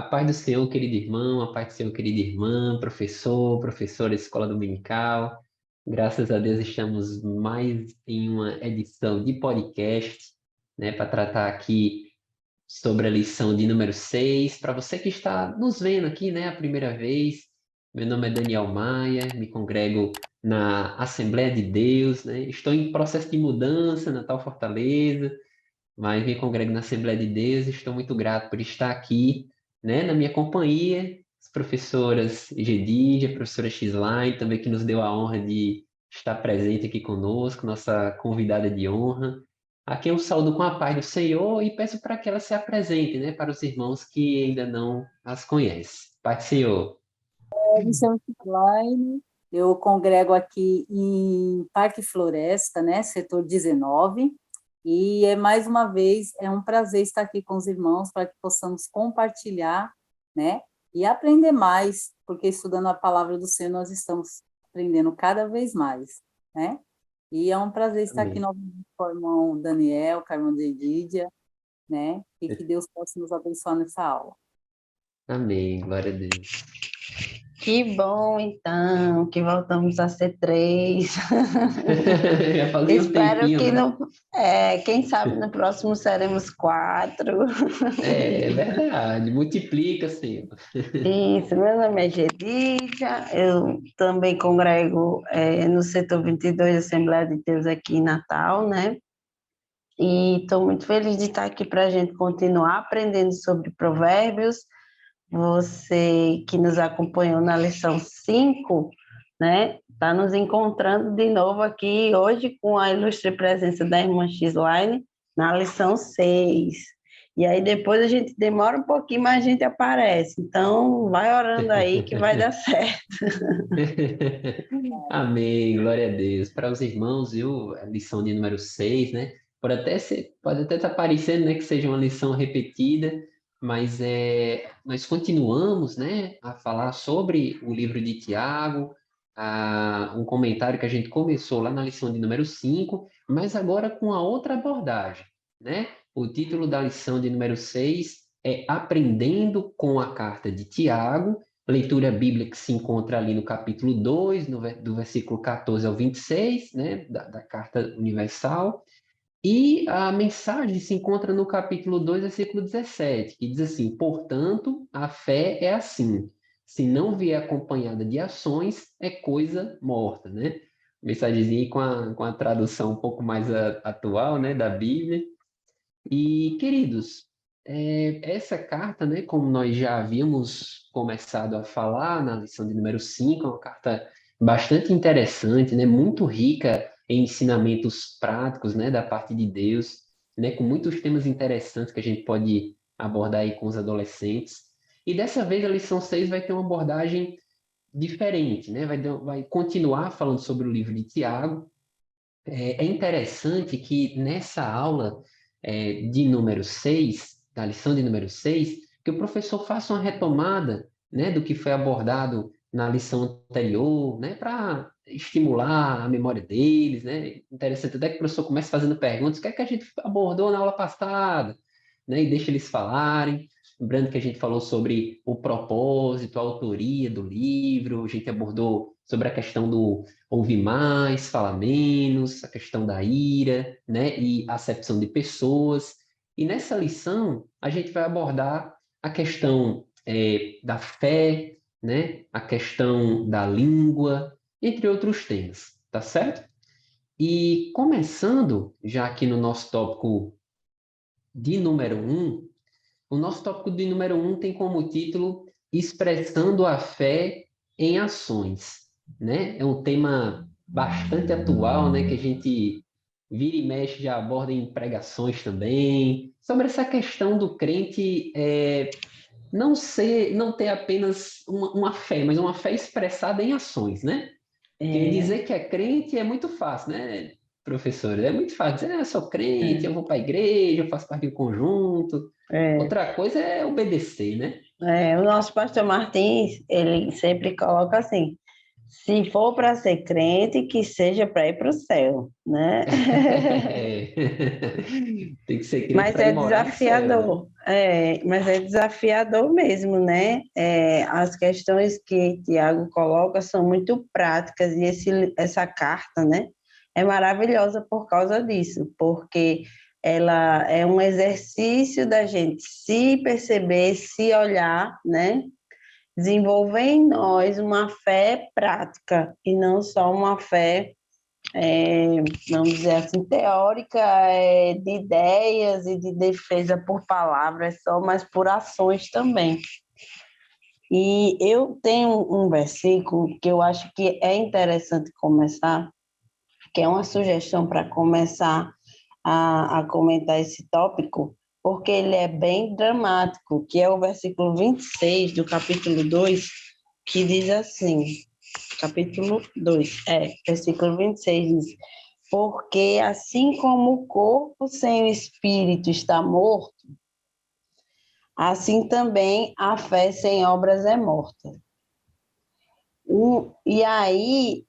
paz do Senhor, querido irmão, a paz do Senhor, querida irmã, professor, professora da Escola Dominical. Graças a Deus estamos mais em uma edição de podcast, né, para tratar aqui sobre a lição de número 6. Para você que está nos vendo aqui, né, a primeira vez, meu nome é Daniel Maia, me congrego na Assembleia de Deus, né? Estou em processo de mudança na tal Fortaleza, mas me congrego na Assembleia de Deus e estou muito grato por estar aqui, né, na minha companhia, as professoras Gedidia, a professora Xline, também que nos deu a honra de estar presente aqui conosco, nossa convidada de honra. A quem eu saúdo com a paz do Senhor e peço para que ela se apresente, né, para os irmãos que ainda não as conhecem. Paz do Senhor. Me chamo Elaine, eu congrego aqui em Parque Floresta, né, setor 19, e mais uma vez é um prazer estar aqui com os irmãos para que possamos compartilhar, né, e aprender mais, porque estudando a palavra do Senhor nós estamos aprendendo cada vez mais, né? E é um prazer estar aqui Amém. novamente com o irmão Daniel, com a irmã Dedídia, né? E que Deus possa nos abençoar nessa aula. Amém, glória a Deus. Que bom, então, que voltamos a ser 3. Já fazia um Espero tempinho, que né? quem sabe no próximo seremos 4. É verdade, multiplica, Senhor. Isso, meu nome é Gedídia, eu também congrego no setor 22 Assembleia de Deus aqui em Natal, né? E estou muito feliz de estar aqui para a gente continuar aprendendo sobre provérbios. Você que nos acompanhou na lição 5, né? Está nos encontrando de novo aqui hoje com a ilustre presença da irmã Xline na lição 6. E aí depois a gente demora um pouquinho, mas a gente aparece. Então, vai orando aí que vai dar certo. Amém, glória a Deus. Para os irmãos, viu, a lição de número 6, né? Pode até estar parecendo, né, que seja uma lição repetida, mas nós continuamos, né, a falar sobre o livro de Tiago, um comentário que a gente começou lá na lição de número 5, mas agora com a outra abordagem, né? O título da lição de número 6 é Aprendendo com a Carta de Tiago. Leitura bíblica que se encontra ali no capítulo 2, do versículo 14 ao 26, né, da Carta Universal, e a mensagem se encontra no capítulo 2, versículo 17, que diz assim: portanto, a fé é assim, se não vier acompanhada de ações, é coisa morta, né? Mensagenzinha com a tradução um pouco mais atual, né, da Bíblia. E, queridos, essa carta, né, como nós já havíamos começado a falar na lição de número 5, é uma carta bastante interessante, né, muito rica em ensinamentos práticos, né, da parte de Deus, né, com muitos temas interessantes que a gente pode abordar aí com os adolescentes. E dessa vez a lição 6 vai ter uma abordagem diferente, né, vai continuar falando sobre o livro de Tiago. É interessante que nessa aula de número 6, da lição de número 6, que o professor faça uma retomada, né, do que foi abordado na lição anterior, né, para estimular a memória deles, né? Interessante até que o professor comece fazendo perguntas, o que é que a gente abordou na aula passada, né, e deixa eles falarem. Lembrando que a gente falou sobre o propósito, a autoria do livro, a gente abordou sobre a questão do ouvir mais, falar menos, a questão da ira, né, e acepção de pessoas. E nessa lição, a gente vai abordar a questão da fé, né, a questão da língua, entre outros temas, tá certo? E começando já aqui no nosso tópico de número 1, o nosso tópico de número 1 tem como título Expressando a Fé em Ações, né? É um tema bastante atual, né? Que a gente vira e mexe, já aborda em pregações também, sobre essa questão do crente não ter apenas uma fé, mas uma fé expressada em ações, né? Porque É, dizer que é crente é muito fácil, né, professor? É muito fácil dizer, eu sou crente, eu vou para a igreja, eu faço parte do conjunto. é, Outra coisa é obedecer, né? o nosso pastor Martins, ele sempre coloca assim, Se for para ser crente, que seja para ir para o céu, né? Tem que ser crente Mas para ir é morar no céu, né? desafiador, mas é desafiador mesmo, né? As questões que Tiago coloca são muito práticas e essa carta, né, é maravilhosa por causa disso, porque ela é um exercício da gente se perceber, se olhar, né? Desenvolver em nós uma fé prática e não só uma fé, vamos dizer assim, teórica, de ideias e de defesa por palavras só, mas por ações também. E eu tenho um versículo que eu acho que é interessante começar, que é uma sugestão para começar a comentar esse tópico, porque ele é bem dramático, que é o versículo 26 do capítulo 2, que diz assim, capítulo 2, versículo 26 diz: porque assim como o corpo sem o espírito está morto, assim também a fé sem obras é morta. E aí,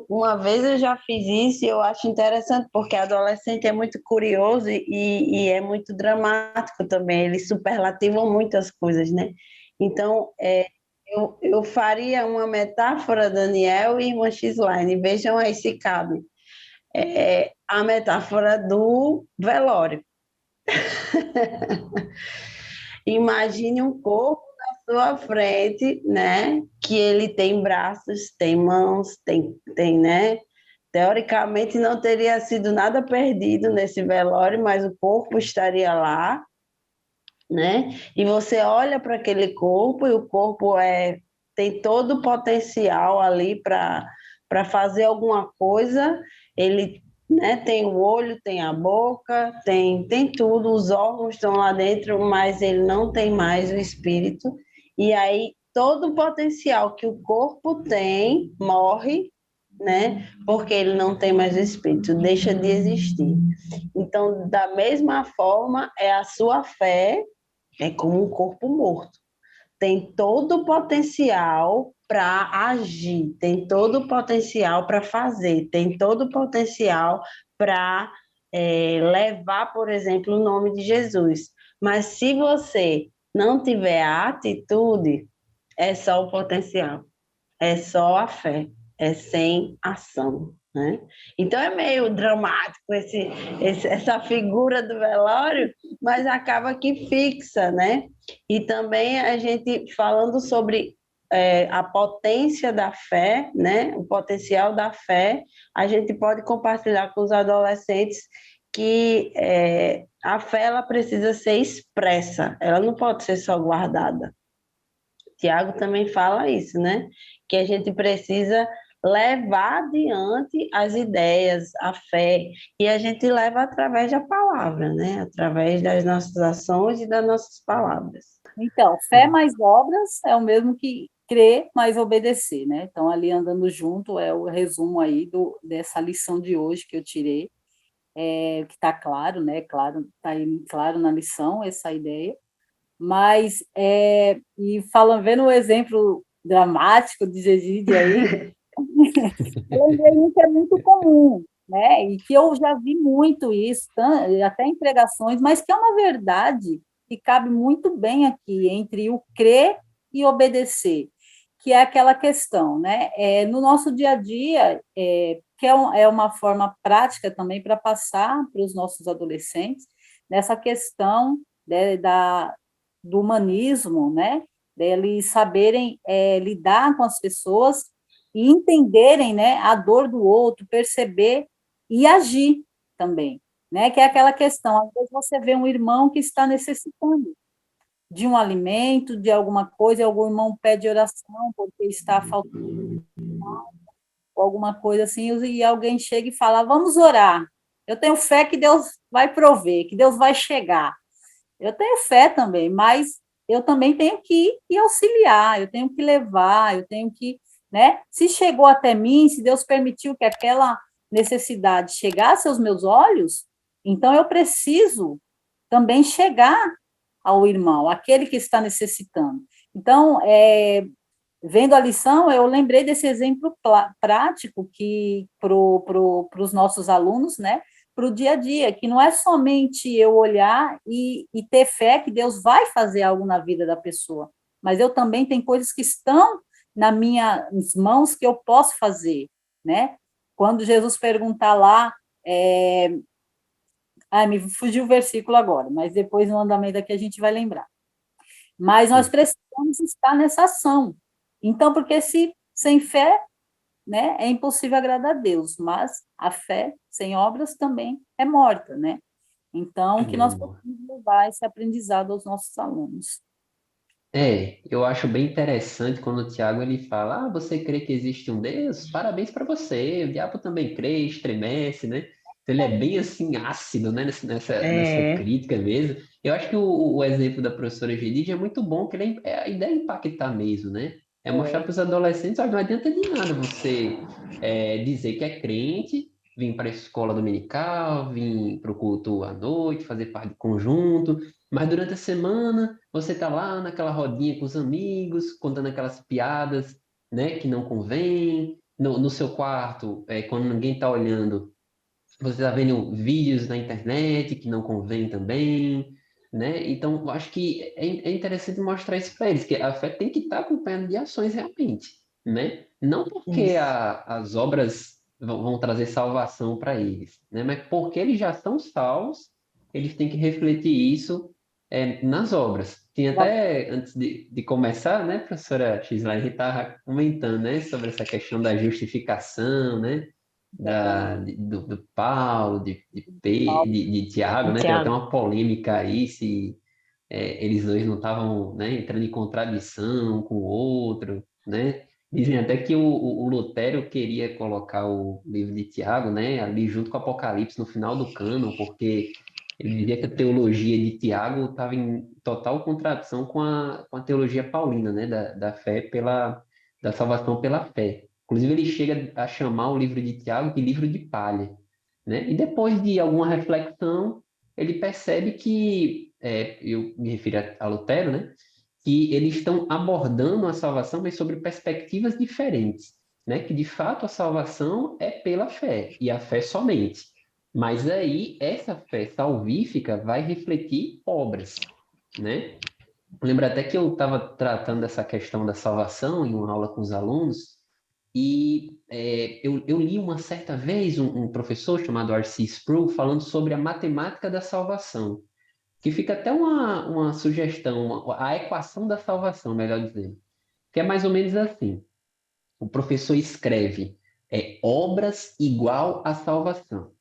uma vez eu já fiz isso e eu acho interessante, porque adolescente é muito curioso e é muito dramático também, eles superlativam muitas coisas, né? Então, eu faria uma metáfora, Daniel e irmã Xline, vejam aí se cabe. A metáfora do velório. Imagine um corpo na sua frente, né? Que ele tem braços, tem mãos, né? Teoricamente não teria sido nada perdido nesse velório, mas o corpo estaria lá, né? E você olha para aquele corpo e o corpo tem todo o potencial ali para fazer alguma coisa. Ele, né, tem o olho, tem a boca, tem tudo, os órgãos estão lá dentro, mas ele não tem mais o espírito. E aí todo o potencial que o corpo tem morre, né? Porque ele não tem mais o espírito, deixa de existir. Então, da mesma forma, é a sua fé é como um corpo morto. Tem todo o potencial para agir, tem todo o potencial para fazer, tem todo o potencial para levar, por exemplo, o nome de Jesus. Mas se você não tiver a atitude, é só o potencial, é só a fé, é sem ação, né? Então é meio dramático essa figura do velório, mas acaba que fixa, né? E também a gente falando sobre a potência da fé, né? O potencial da fé, a gente pode compartilhar com os adolescentes que a fé ela precisa ser expressa, ela não pode ser só guardada. Tiago também fala isso, né? Que a gente precisa levar adiante as ideias, a fé, e a gente leva através da palavra, né? Através das nossas ações e das nossas palavras. Então, fé mais obras é o mesmo que crer mais obedecer, né? Então, ali andando junto é o resumo aí dessa lição de hoje que eu tirei, que está claro, né? Claro, está aí claro na lição essa ideia. Mas, e falando, vendo o exemplo dramático de Gegide aí, eu lembrei um que é muito comum, né? E que eu já vi muito isso, até em pregações, mas que é uma verdade que cabe muito bem aqui entre o crer e obedecer, que é aquela questão, né? No nosso dia a dia, que é uma forma prática também para passar para os nossos adolescentes nessa questão, né, do humanismo, né? Deles saberem lidar com as pessoas e entenderem, né, a dor do outro, perceber e agir também, né? Que é aquela questão, às vezes você vê um irmão que está necessitando de um alimento, de alguma coisa, algum irmão pede oração porque está faltando alguma coisa assim, e alguém chega e fala, vamos orar. Eu tenho fé que Deus vai prover, que Deus vai chegar. Eu tenho fé também, mas eu também tenho que auxiliar, eu tenho que levar, eu tenho que, né? Se chegou até mim, se Deus permitiu que aquela necessidade chegasse aos meus olhos, então eu preciso também chegar ao irmão, aquele que está necessitando. Então, vendo a lição, eu lembrei desse exemplo prático que para os nossos alunos, né? Para o dia a dia, que não é somente eu olhar e ter fé que Deus vai fazer algo na vida da pessoa, mas eu também tenho coisas que estão nas minhas mãos que eu posso fazer, né? Quando Jesus perguntar lá, me fugiu o versículo agora, mas depois no andamento aqui a gente vai lembrar. Mas nós precisamos estar nessa ação. Então, porque se sem fé, né, é impossível agradar a Deus, mas a fé sem obras também é morta, né? Então, que nós possamos levar esse aprendizado aos nossos alunos. Eu acho bem interessante quando o Tiago ele fala: você crê que existe um Deus? Parabéns para você. O diabo também crê, estremece, né? Então, ele é bem assim ácido, né? Nessa crítica mesmo. Eu acho que o exemplo da professora Gedide é muito bom, que a ideia é impactar mesmo, né? É mostrar para os adolescentes: olha, não adianta de nada você dizer que é crente, vir para a escola dominical, vir para o culto à noite, fazer parte do conjunto. Mas durante a semana, você tá lá naquela rodinha com os amigos, contando aquelas piadas, né, que não convém. No seu quarto, quando ninguém tá olhando, você tá vendo vídeos na internet que não convém também, né? Então, eu acho que é interessante mostrar isso para eles, que a fé tem que estar acompanhada de ações realmente, né? Não porque Isso. as obras vão trazer salvação para eles, né? Mas porque eles já são salvos, eles têm que refletir isso nas obras. Tinha até, antes de começar, né, professora Gisela, a gente estava comentando, né, sobre essa questão da justificação, né, do Paulo, de Tiago, né, teve até Tiago. uma polêmica aí se eles dois não estavam, né, entrando em contradição um com o outro, né. Dizem até que o Lutero queria colocar o livro de Tiago, né, ali junto com o Apocalipse no final do cânon, porque ele dizia que a teologia de Tiago estava em total contradição com a teologia paulina, né, da fé da salvação pela fé. Inclusive, ele chega a chamar o livro de Tiago de livro de palha, né? E depois de alguma reflexão, ele percebe que, eu me refiro a Lutero, né, que eles estão abordando a salvação, mas sobre perspectivas diferentes, né? Que de fato a salvação é pela fé, e a fé somente. Mas aí essa fé salvífica vai refletir obras, né? Lembro até que eu estava tratando dessa questão da salvação em uma aula com os alunos, e eu li uma certa vez um professor chamado R.C. Sproul falando sobre a matemática da salvação, que fica até uma sugestão, a equação da salvação, melhor dizendo, que é mais ou menos assim. O professor escreve obras igual a salvação.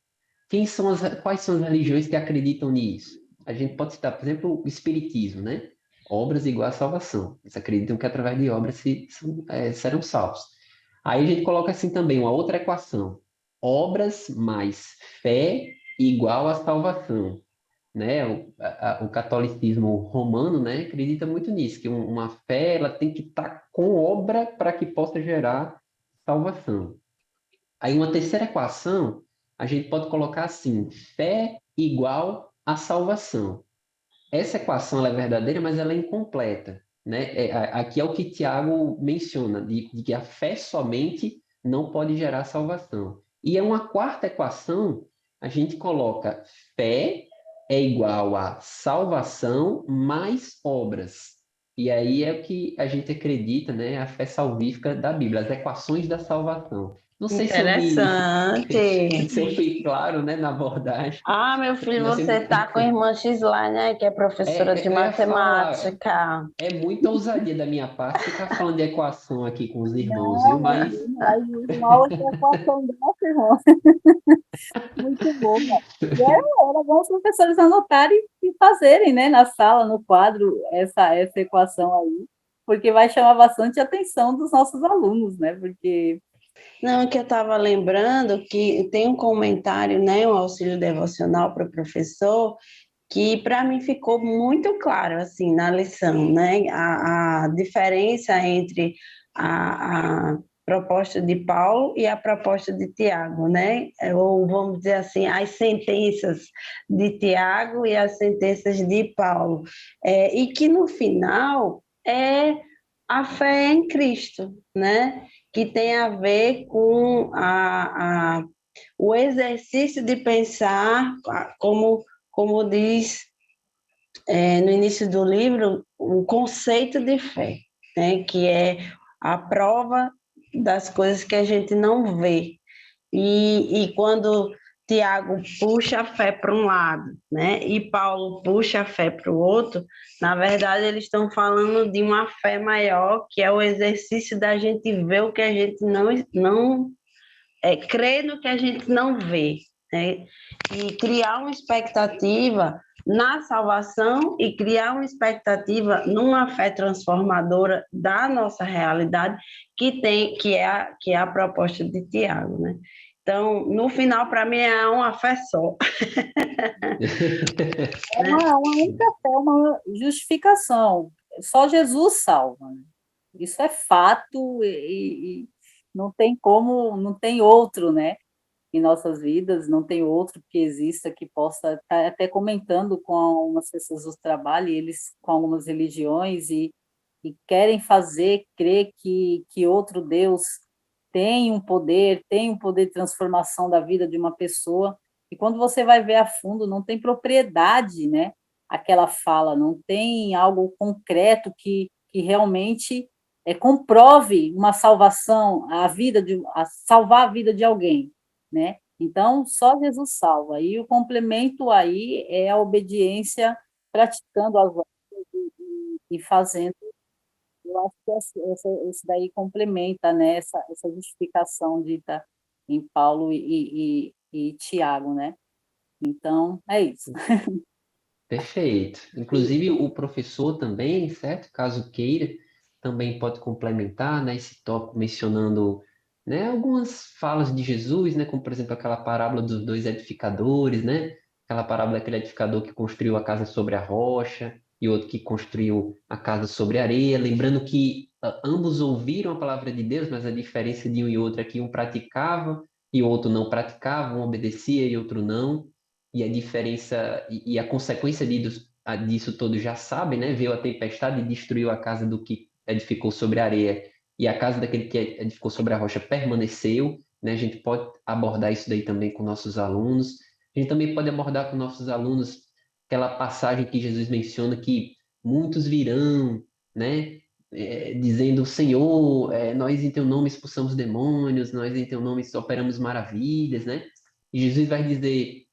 Quais são as religiões que acreditam nisso? A gente pode citar, por exemplo, o Espiritismo, né? Obras igual a salvação. Eles acreditam que através de obras serão salvos. Aí a gente coloca assim também uma outra equação. Obras mais fé igual a salvação, né? O catolicismo romano, né, acredita muito nisso, que uma fé ela tem que estar com obra para que possa gerar salvação. Aí uma terceira equação, a gente pode colocar assim, fé igual a salvação. Essa equação ela é verdadeira, mas ela é incompleta, né? Aqui é o que Tiago menciona, de que a fé somente não pode gerar salvação. E é uma quarta equação, a gente coloca fé é igual a salvação mais obras. E aí é o que a gente acredita, né? A fé salvífica da Bíblia, as equações da salvação. Não sei se Interessante. se eu fui claro, né, na abordagem, Ah, meu filho, mas você está com a irmã Gislaine aí, que é professora de eu ia falar, matemática. é muita ousadia da minha parte ficar falando de equação aqui com os irmãos, viu? Não, Mas mas uma outra equação dessa, irmão. Muito boa. E era bom os professores anotarem e fazerem, né, na sala, no quadro, essa equação aí, porque vai chamar bastante a atenção dos nossos alunos, né? Porque Não, que eu estava lembrando que tem um comentário, né, um auxílio devocional para o professor, que para mim ficou muito claro, assim, na lição, né, a diferença entre a proposta de Paulo e a proposta de Tiago, né, ou vamos dizer assim, as sentenças de Tiago e as sentenças de Paulo, e que no final a fé em Cristo, né? Que tem a ver com o exercício de pensar, como diz no início do livro, o conceito de fé, né? Que é a prova das coisas que a gente não vê. E quando Tiago puxa a fé para um lado, né? E Paulo puxa a fé para o outro, na verdade, eles estão falando de uma fé maior, que é o exercício da gente ver o que a gente não crer no que a gente não vê, né? E criar uma expectativa na salvação e criar uma expectativa numa fé transformadora da nossa realidade, que é a proposta de Tiago, né? Então, no final, para mim, é uma fé só. Uma única fé, uma justificação. Só Jesus salva, né? Isso é fato e não tem como, não tem outro, né? Em nossas vidas, não tem outro que exista que possa estar até comentando com algumas pessoas do trabalho, e eles com algumas religiões e querem fazer crer que outro Deus tem um poder de transformação da vida de uma pessoa, e quando você vai ver a fundo, não tem propriedade, né? Aquela fala, não tem algo concreto que realmente comprove uma salvação, salvar a vida de alguém, né? Então, só Jesus salva. E o complemento aí é a obediência, praticando as ordens e fazendo. Eu acho que esse daí complementa, né, essa justificação dita em Paulo e Tiago, né? Então, é isso. Perfeito. Inclusive, o professor também, certo? Caso queira, também pode complementar, né, esse tópico mencionando, né, algumas falas de Jesus, né, como, por exemplo, aquela parábola dos dois edificadores, né? Aquela parábola daquele edificador que construiu a casa sobre a rocha e outro que construiu a casa sobre a areia. Lembrando que ambos ouviram a palavra de Deus, mas a diferença de um e outro é que um praticava e o outro não praticava, um obedecia e outro não. E a diferença e a consequência disso todos já sabem, né? Veio a tempestade e destruiu a casa do que edificou sobre a areia, e a casa daquele que edificou sobre a rocha permaneceu, né? A gente pode abordar isso daí também com nossos alunos. A gente também pode abordar com nossos alunos aquela passagem que Jesus menciona que muitos virão, né? Dizendo, Senhor, nós em teu nome expulsamos demônios, nós em teu nome operamos maravilhas, né? E Jesus vai dizer: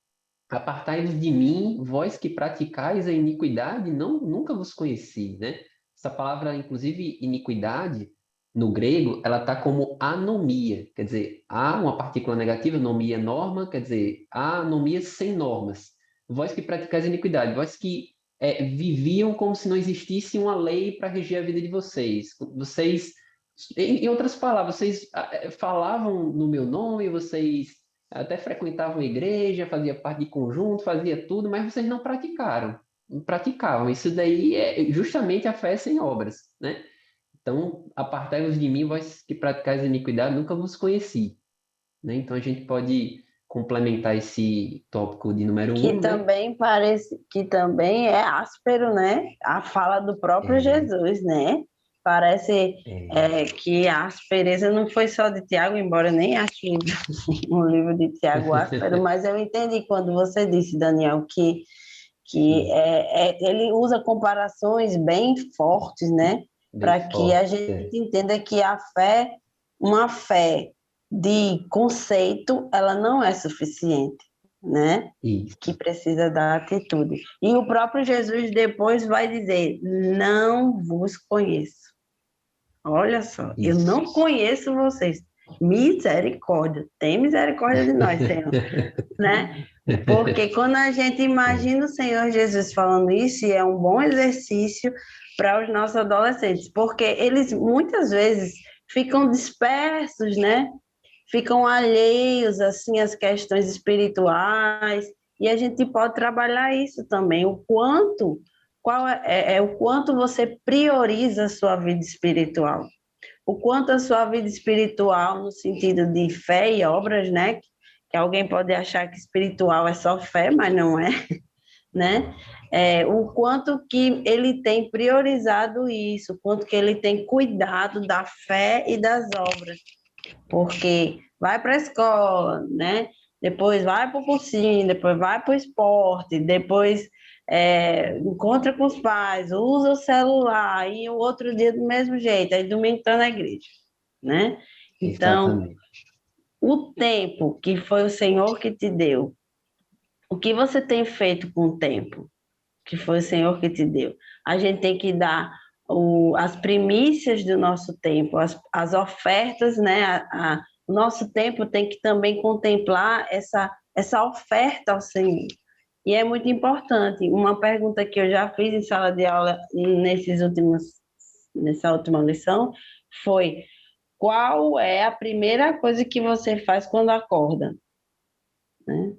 apartai-vos de mim, vós que praticais a iniquidade, não, nunca vos conheci, né? Essa palavra, inclusive, iniquidade, no grego, ela está como anomia, quer dizer, há uma partícula negativa, anomia norma, quer dizer, há anomia sem normas. Vós que praticais a iniquidade, vós que viviam como se não existisse uma lei para reger a vida de vocês. Vocês, em outras palavras, vocês falavam no meu nome, vocês até frequentavam a igreja, fazia parte de conjunto, fazia tudo, mas vocês não praticaram. Não praticavam. Isso daí é justamente a fé sem obras, né? Então, apartai-vos de mim, vós que praticais a iniquidade, nunca vos conheci, né? Então, a gente pode complementar esse tópico de número Que 1, né? também parece, que também é áspero, né? A fala do próprio É, Jesus, né? Parece é, que a aspereza não foi só de Tiago, embora eu nem ache um livro de Tiago áspero, mas eu entendi quando você disse, Daniel, que sim, ele usa comparações bem fortes, né? bem Para que a forte. gente entenda que a fé, uma fé de conceito, ela não é suficiente, né? Que Isso, precisa da atitude. E o próprio Jesus depois vai dizer: não vos conheço. Olha só, eu isso. não conheço vocês. Misericórdia, tem misericórdia de nós, Senhor, né? Porque quando a gente É, imagina o Senhor Jesus falando isso, e é um bom exercício para os nossos adolescentes, porque eles muitas vezes ficam dispersos, né? Ficam alheios assim às questões espirituais, e a gente pode trabalhar isso também, o quanto você prioriza a sua vida espiritual, o quanto a sua vida espiritual no sentido de fé e obras, né? Que alguém pode achar que espiritual é só fé, mas não é, né? O quanto que ele tem priorizado isso, o quanto que ele tem cuidado da fé e das obras, porque vai para a escola, né? Depois vai para o cursinho, depois vai para o esporte, depois encontra com os pais, usa o celular, e o outro dia do mesmo jeito, aí domingo está na igreja, né? Então, Exatamente. o tempo que foi o Senhor que te deu, o que você tem feito com o tempo que foi o Senhor que te deu? A gente tem que dar as primícias do nosso tempo, as ofertas, né? O nosso tempo tem que também contemplar essa oferta ao Senhor. E é muito importante. Uma pergunta que eu já fiz em sala de aula nessa última lição foi: qual é a primeira coisa que você faz quando acorda? Né?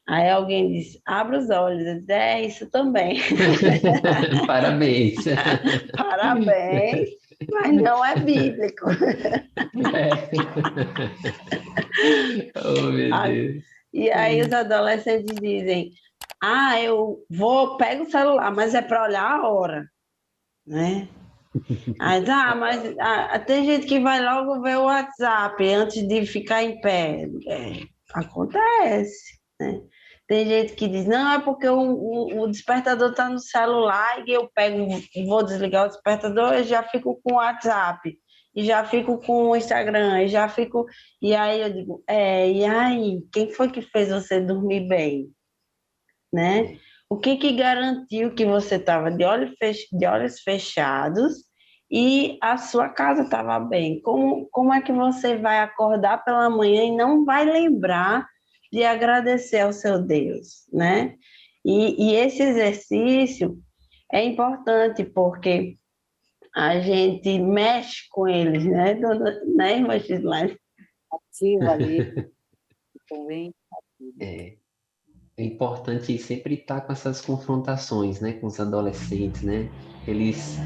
Aí alguém disse, abre os olhos. Eu disse, isso também. Parabéns. Parabéns, mas não é bíblico. Oh, meu Deus. E aí os adolescentes dizem, eu pego o celular, mas é para olhar a hora, né? Aí, tem gente que vai logo ver o WhatsApp antes de ficar em pé. Acontece, né? Tem gente que diz, não, é porque o despertador está no celular e eu pego, vou desligar o despertador e já fico com o WhatsApp, e já fico com o Instagram, e já fico... E aí eu digo, e aí, quem foi que fez você dormir bem, né? O que garantiu que você estava de olhos fechados e a sua casa estava bem? Como é que você vai acordar pela manhã e não vai lembrar de agradecer ao seu Deus, né? E esse exercício é importante porque a gente mexe com eles, né, né, irmã Gislaine? Ativa ali, também. É, é importante sempre estar com essas confrontações, né, com os adolescentes, né? Eles,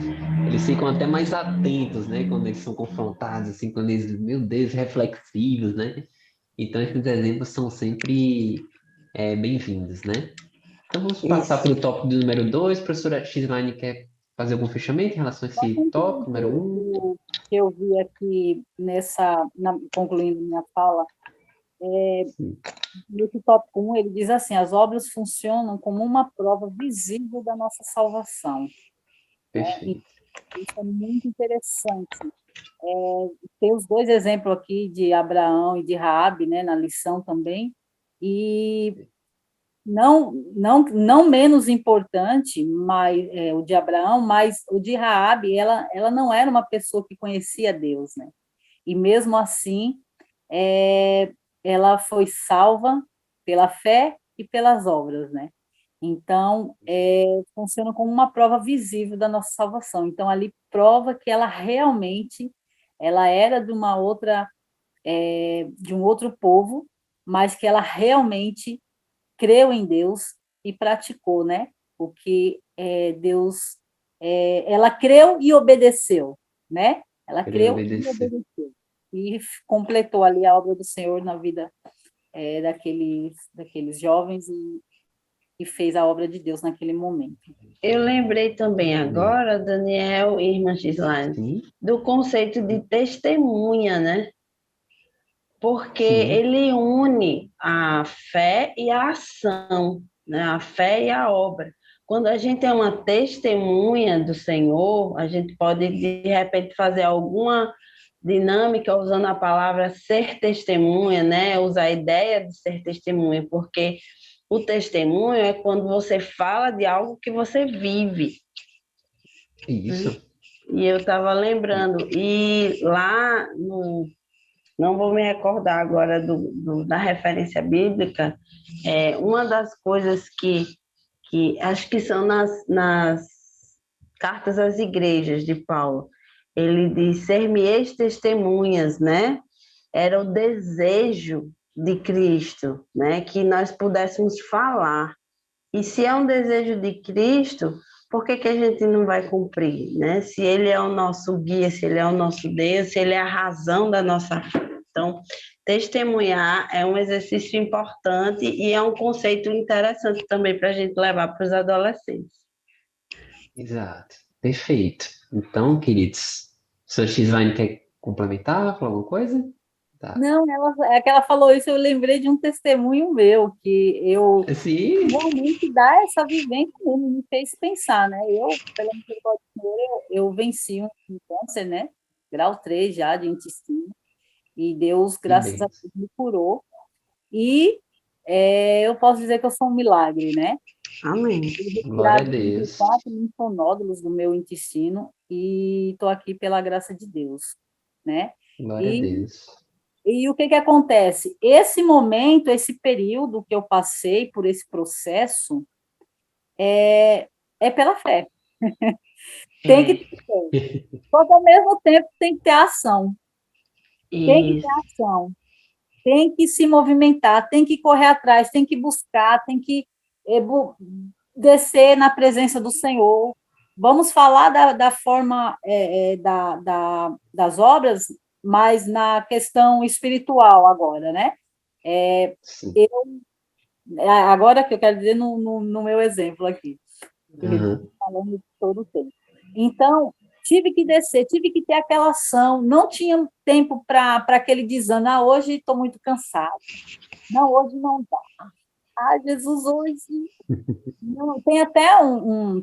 eles ficam até mais atentos, né, quando eles são confrontados, assim, quando eles, meu Deus, reflexivos, né? Então, esses exemplos são sempre bem-vindos, né? Então, vamos passar Isso. para o tópico do número 2. Professora Xline quer fazer algum fechamento em relação a Só esse tópico, concluindo número 1? o que eu vi aqui concluindo minha fala, nesse tópico 1, ele diz assim, as obras funcionam como uma prova visível da nossa salvação. E Perfeito. isso é muito interessante. Tem os dois exemplos aqui de Abraão e de Raabe, né, na lição também, e não menos importante, mas o de Abraão, mas o de Raabe, ela não era uma pessoa que conhecia Deus, né? E mesmo assim, ela foi salva pela fé e pelas obras, né? Então, funciona como uma prova visível da nossa salvação. Então, ali prova que ela realmente, ela era de uma outra, de um outro povo, mas que ela realmente creu em Deus e praticou, né? O que Deus, ela creu e obedeceu, né? Ela Querer creu e obedecer. obedeceu e completou ali a obra do Senhor na vida daqueles jovens e fez a obra de Deus naquele momento. Eu lembrei também agora, Daniel e irmã Gislaine, Sim, do conceito de testemunha, né? Porque sim. ele une a fé e a ação, né? A fé e a obra. Quando a gente é uma testemunha do Senhor, a gente pode, de repente, fazer alguma dinâmica usando a palavra ser testemunha, né? Usar a ideia de ser testemunha, porque o testemunho é quando você fala de algo que você vive. Isso. E eu estava lembrando, e lá no não vou me recordar agora da referência bíblica, uma das coisas que acho que são nas cartas às igrejas de Paulo, ele diz, ser-me-eis testemunhas, né? Era o desejo de Cristo, né? Que nós pudéssemos falar. E se é um desejo de Cristo, por que a gente não vai cumprir, né? Se ele é o nosso guia, se ele é o nosso Deus, se ele é a razão da nossa fé. Então, testemunhar é um exercício importante e é um conceito interessante também para a gente levar para os adolescentes. Exato. Perfeito. Então, queridos, o Sr. X-Line quer complementar, falar alguma coisa? Tá. Não, é que ela falou isso, eu lembrei de um testemunho meu, que eu Sim, realmente dá essa vivência mesmo, me fez pensar, né? Eu, pela misericórdia do Senhor, eu venci um câncer, né? Grau 3 já de intestino, e Deus, que graças a bem. Deus, me curou. E eu posso dizer que eu sou um milagre, né? Amém. Glória a Retirado Deus. 34 linfonódulos do meu intestino e estou aqui pela graça de Deus, né? Glória a E, Deus. e o que acontece? Esse momento, esse período que eu passei por esse processo é pela fé. Tem que ter fé. Só que, ao mesmo tempo, tem que ter ação. Tem que ter Isso. ação. Tem que se movimentar, tem que correr atrás, tem que buscar, tem que descer na presença do Senhor. Vamos falar da forma das obras, mas na questão espiritual agora, né? Sim. Agora que eu quero dizer no meu exemplo aqui, que ele está Aham. falando todo o tempo. Então, tive que descer, tive que ter aquela ação, não tinha tempo para aquele desânimo. Ah, hoje estou muito cansado. Não, hoje não dá. Ah, Jesus, hoje não. Tem até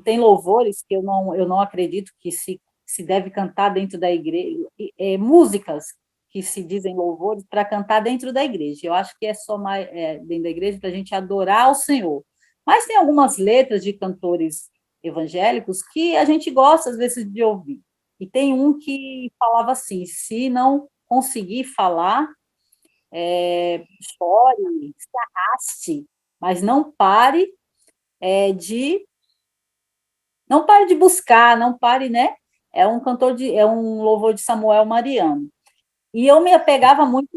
tem louvores que eu não acredito que se deve cantar dentro da igreja, músicas que se dizem louvores para cantar dentro da igreja. Eu acho que é só mais dentro da igreja para a gente adorar ao Senhor. Mas tem algumas letras de cantores evangélicos que a gente gosta, às vezes, de ouvir. E tem um que falava assim: se não conseguir falar, chore, se arraste, mas de não pare de buscar, não pare, né? É um louvor de Samuel Mariano. E eu me apegava muito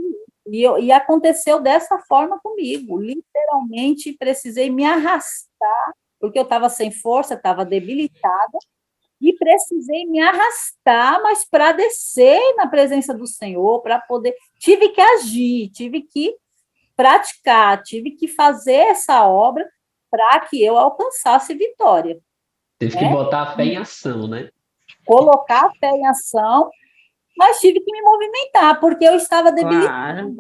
e aconteceu dessa forma comigo. Literalmente precisei me arrastar, porque eu estava sem força, estava debilitada, e precisei me arrastar, mas para descer na presença do Senhor, para poder. Tive que agir, tive que praticar, tive que fazer essa obra para que eu alcançasse vitória, Teve que né? botar a fé em ação, né? Colocar a fé em ação, mas tive que me movimentar, porque eu estava debilitada. Claro.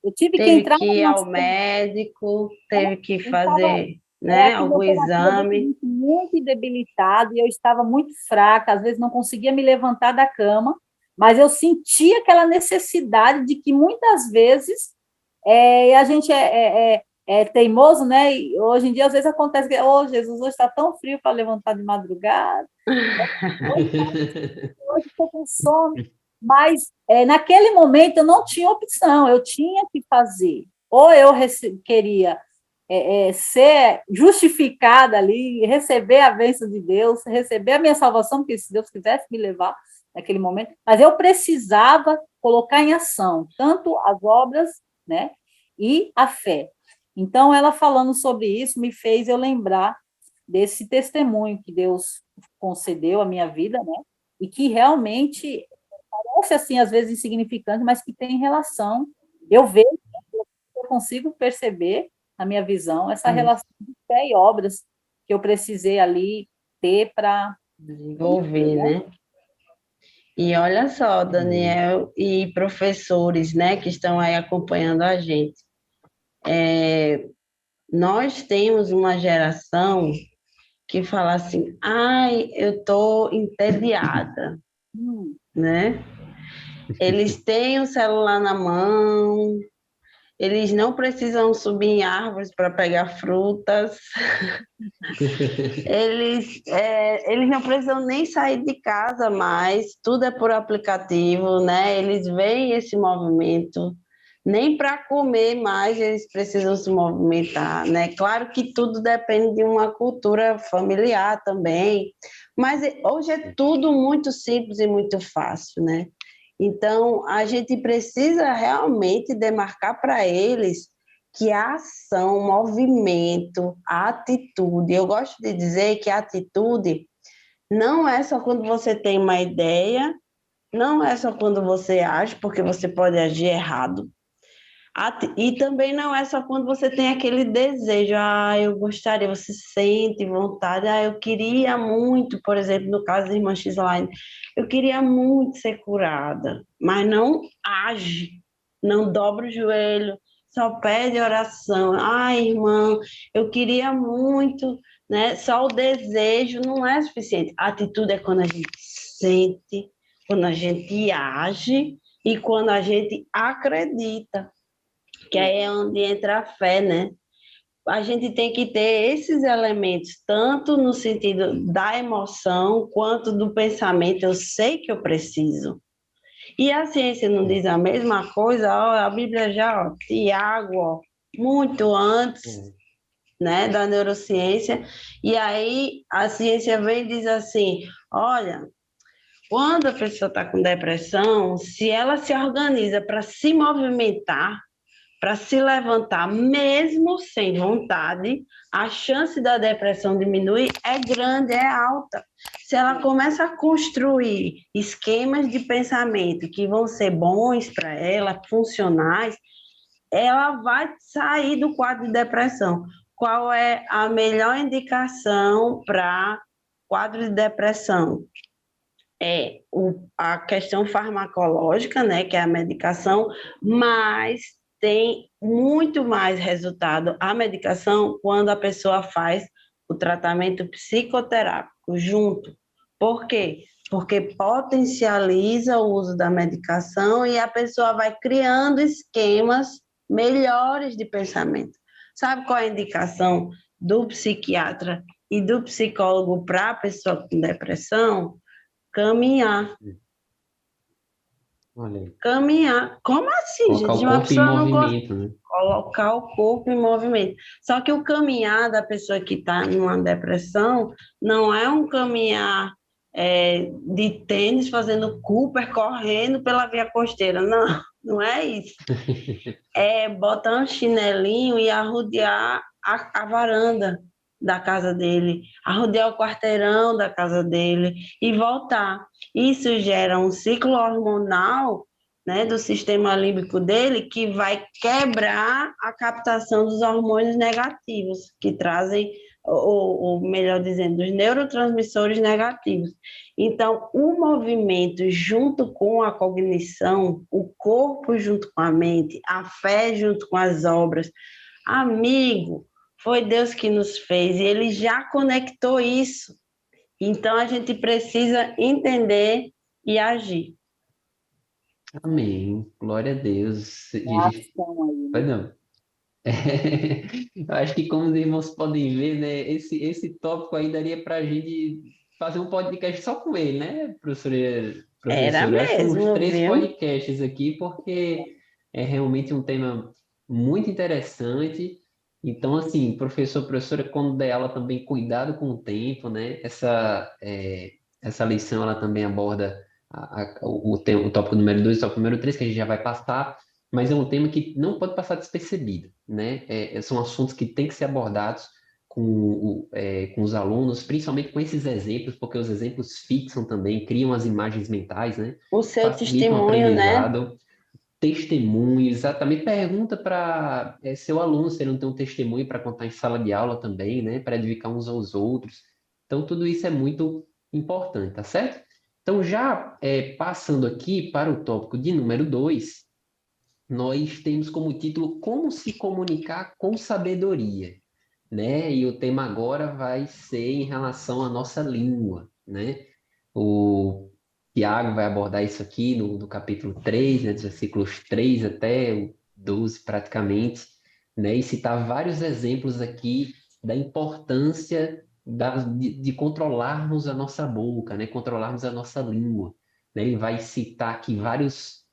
Eu tive que Teve entrar que ir numa ao médico, teve que eu estava, fazer, né, a algum fisioterapia deixa a exame. gente muito debilitada e eu estava muito fraca, às vezes não conseguia me levantar da cama, mas eu sentia aquela necessidade de que muitas vezes a gente é teimoso, né? E hoje em dia, às vezes acontece que, oh, Jesus, hoje está tão frio para levantar de madrugada, hoje estou com sono, mas naquele momento eu não tinha opção, eu tinha que fazer. Ou eu queria ser justificada ali, receber a bênção de Deus, receber a minha salvação, porque se Deus quisesse me levar naquele momento, mas eu precisava colocar em ação tanto as obras, né, e a fé. Então, ela falando sobre isso me fez eu lembrar desse testemunho que Deus concedeu à minha vida, né, e que realmente parece assim às vezes insignificante, mas que tem relação. Eu vejo, eu consigo perceber na minha visão essa relação de fé e obras que eu precisei ali ter para Desenvolver, né? E olha só, Amém. Daniel e professores, né, que estão aí acompanhando a gente. Nós temos uma geração que fala assim, ai, eu tô entediada, né? Eles têm o celular na mão, eles não precisam subir em árvores para pegar frutas, eles não precisam nem sair de casa mais, tudo é por aplicativo, né? Eles veem esse movimento, nem para comer mais eles precisam se movimentar, né? Claro que tudo depende de uma cultura familiar também, mas hoje é tudo muito simples e muito fácil, né? Então, a gente precisa realmente demarcar para eles que a ação, o movimento, a atitude, eu gosto de dizer que a atitude não é só quando você tem uma ideia, não é só quando você age, porque você pode agir errado, E também não é só quando você tem aquele desejo, eu gostaria, você sente vontade, eu queria muito, por exemplo, no caso da irmã Xline, eu queria muito ser curada, mas não age, não dobra o joelho, só pede oração. Irmã, eu queria muito, né? Só o desejo não é suficiente. A atitude é quando a gente sente, quando a gente age e quando a gente acredita, que aí é onde entra a fé, né? A gente tem que ter esses elementos, tanto no sentido da emoção, quanto do pensamento. Eu sei que eu preciso. E a ciência não diz a mesma coisa, a Bíblia já, Tiago, muito antes, né, da neurociência, e aí a ciência vem e diz assim, olha, quando a pessoa está com depressão, se ela se organiza para se movimentar, para se levantar, mesmo sem vontade, a chance da depressão diminuir é grande, é alta. Se ela começa a construir esquemas de pensamento que vão ser bons para ela, funcionais, ela vai sair do quadro de depressão. Qual é a melhor indicação para quadro de depressão? A questão farmacológica, né, que é a medicação, mas tem muito mais resultado a medicação quando a pessoa faz o tratamento psicoterápico junto. Por quê? Porque potencializa o uso da medicação e a pessoa vai criando esquemas melhores de pensamento. Sabe qual é a indicação do psiquiatra e do psicólogo para a pessoa com depressão? Caminhar. Olha aí. Caminhar. Como assim, Colocar gente? o Uma corpo em pessoa não movimento, né? colocar o corpo em movimento. Só que o caminhar da pessoa que está numa depressão não é um caminhar de tênis fazendo Cooper, correndo pela via costeira. Não, não é isso. É botar um chinelinho e arrodear a varanda da casa dele, arrodear o quarteirão da casa dele e voltar. Isso gera um ciclo hormonal, né, do sistema límbico dele que vai quebrar a captação dos hormônios negativos, que trazem, ou melhor dizendo, os neurotransmissores negativos. Então, o movimento junto com a cognição, o corpo junto com a mente, a fé junto com as obras, amigo, foi Deus que nos fez e Ele já conectou isso. Então, a gente precisa entender e agir. Amém. Glória a Deus. É a ação aí, né? Pois não. Eu acho que como os irmãos podem ver, né, esse tópico aí daria para a gente fazer um podcast só com ele, né, Era professor? Eu acho que uns mesmo, 3 viu? podcasts aqui, porque é realmente um tema muito interessante. Então, assim, professora, quando der aula também, cuidado com o tempo, né? Essa lição, ela também aborda o tópico número 2, o tópico número 3, que a gente já vai passar, mas é um tema que não pode passar despercebido, né? São assuntos que têm que ser abordados com os alunos, principalmente com esses exemplos, porque os exemplos fixam também, criam as imagens mentais, né? O seu Facilitam o testemunho, né? aprendizado, testemunho, exatamente. Pergunta para seu aluno se ele não tem um testemunho para contar em sala de aula também, né? Para edificar uns aos outros. Então, tudo isso é muito importante, tá certo? Então, já passando aqui para o tópico de número 2, nós temos como título Como se comunicar com sabedoria, né? E o tema agora vai ser em relação à nossa língua, né? O Tiago vai abordar isso aqui no capítulo 3, né, dos versículos 3 até o 12 praticamente, né? E citar vários exemplos aqui da importância de controlarmos a nossa boca, né? Controlarmos a nossa língua, né? Ele vai citar aqui várias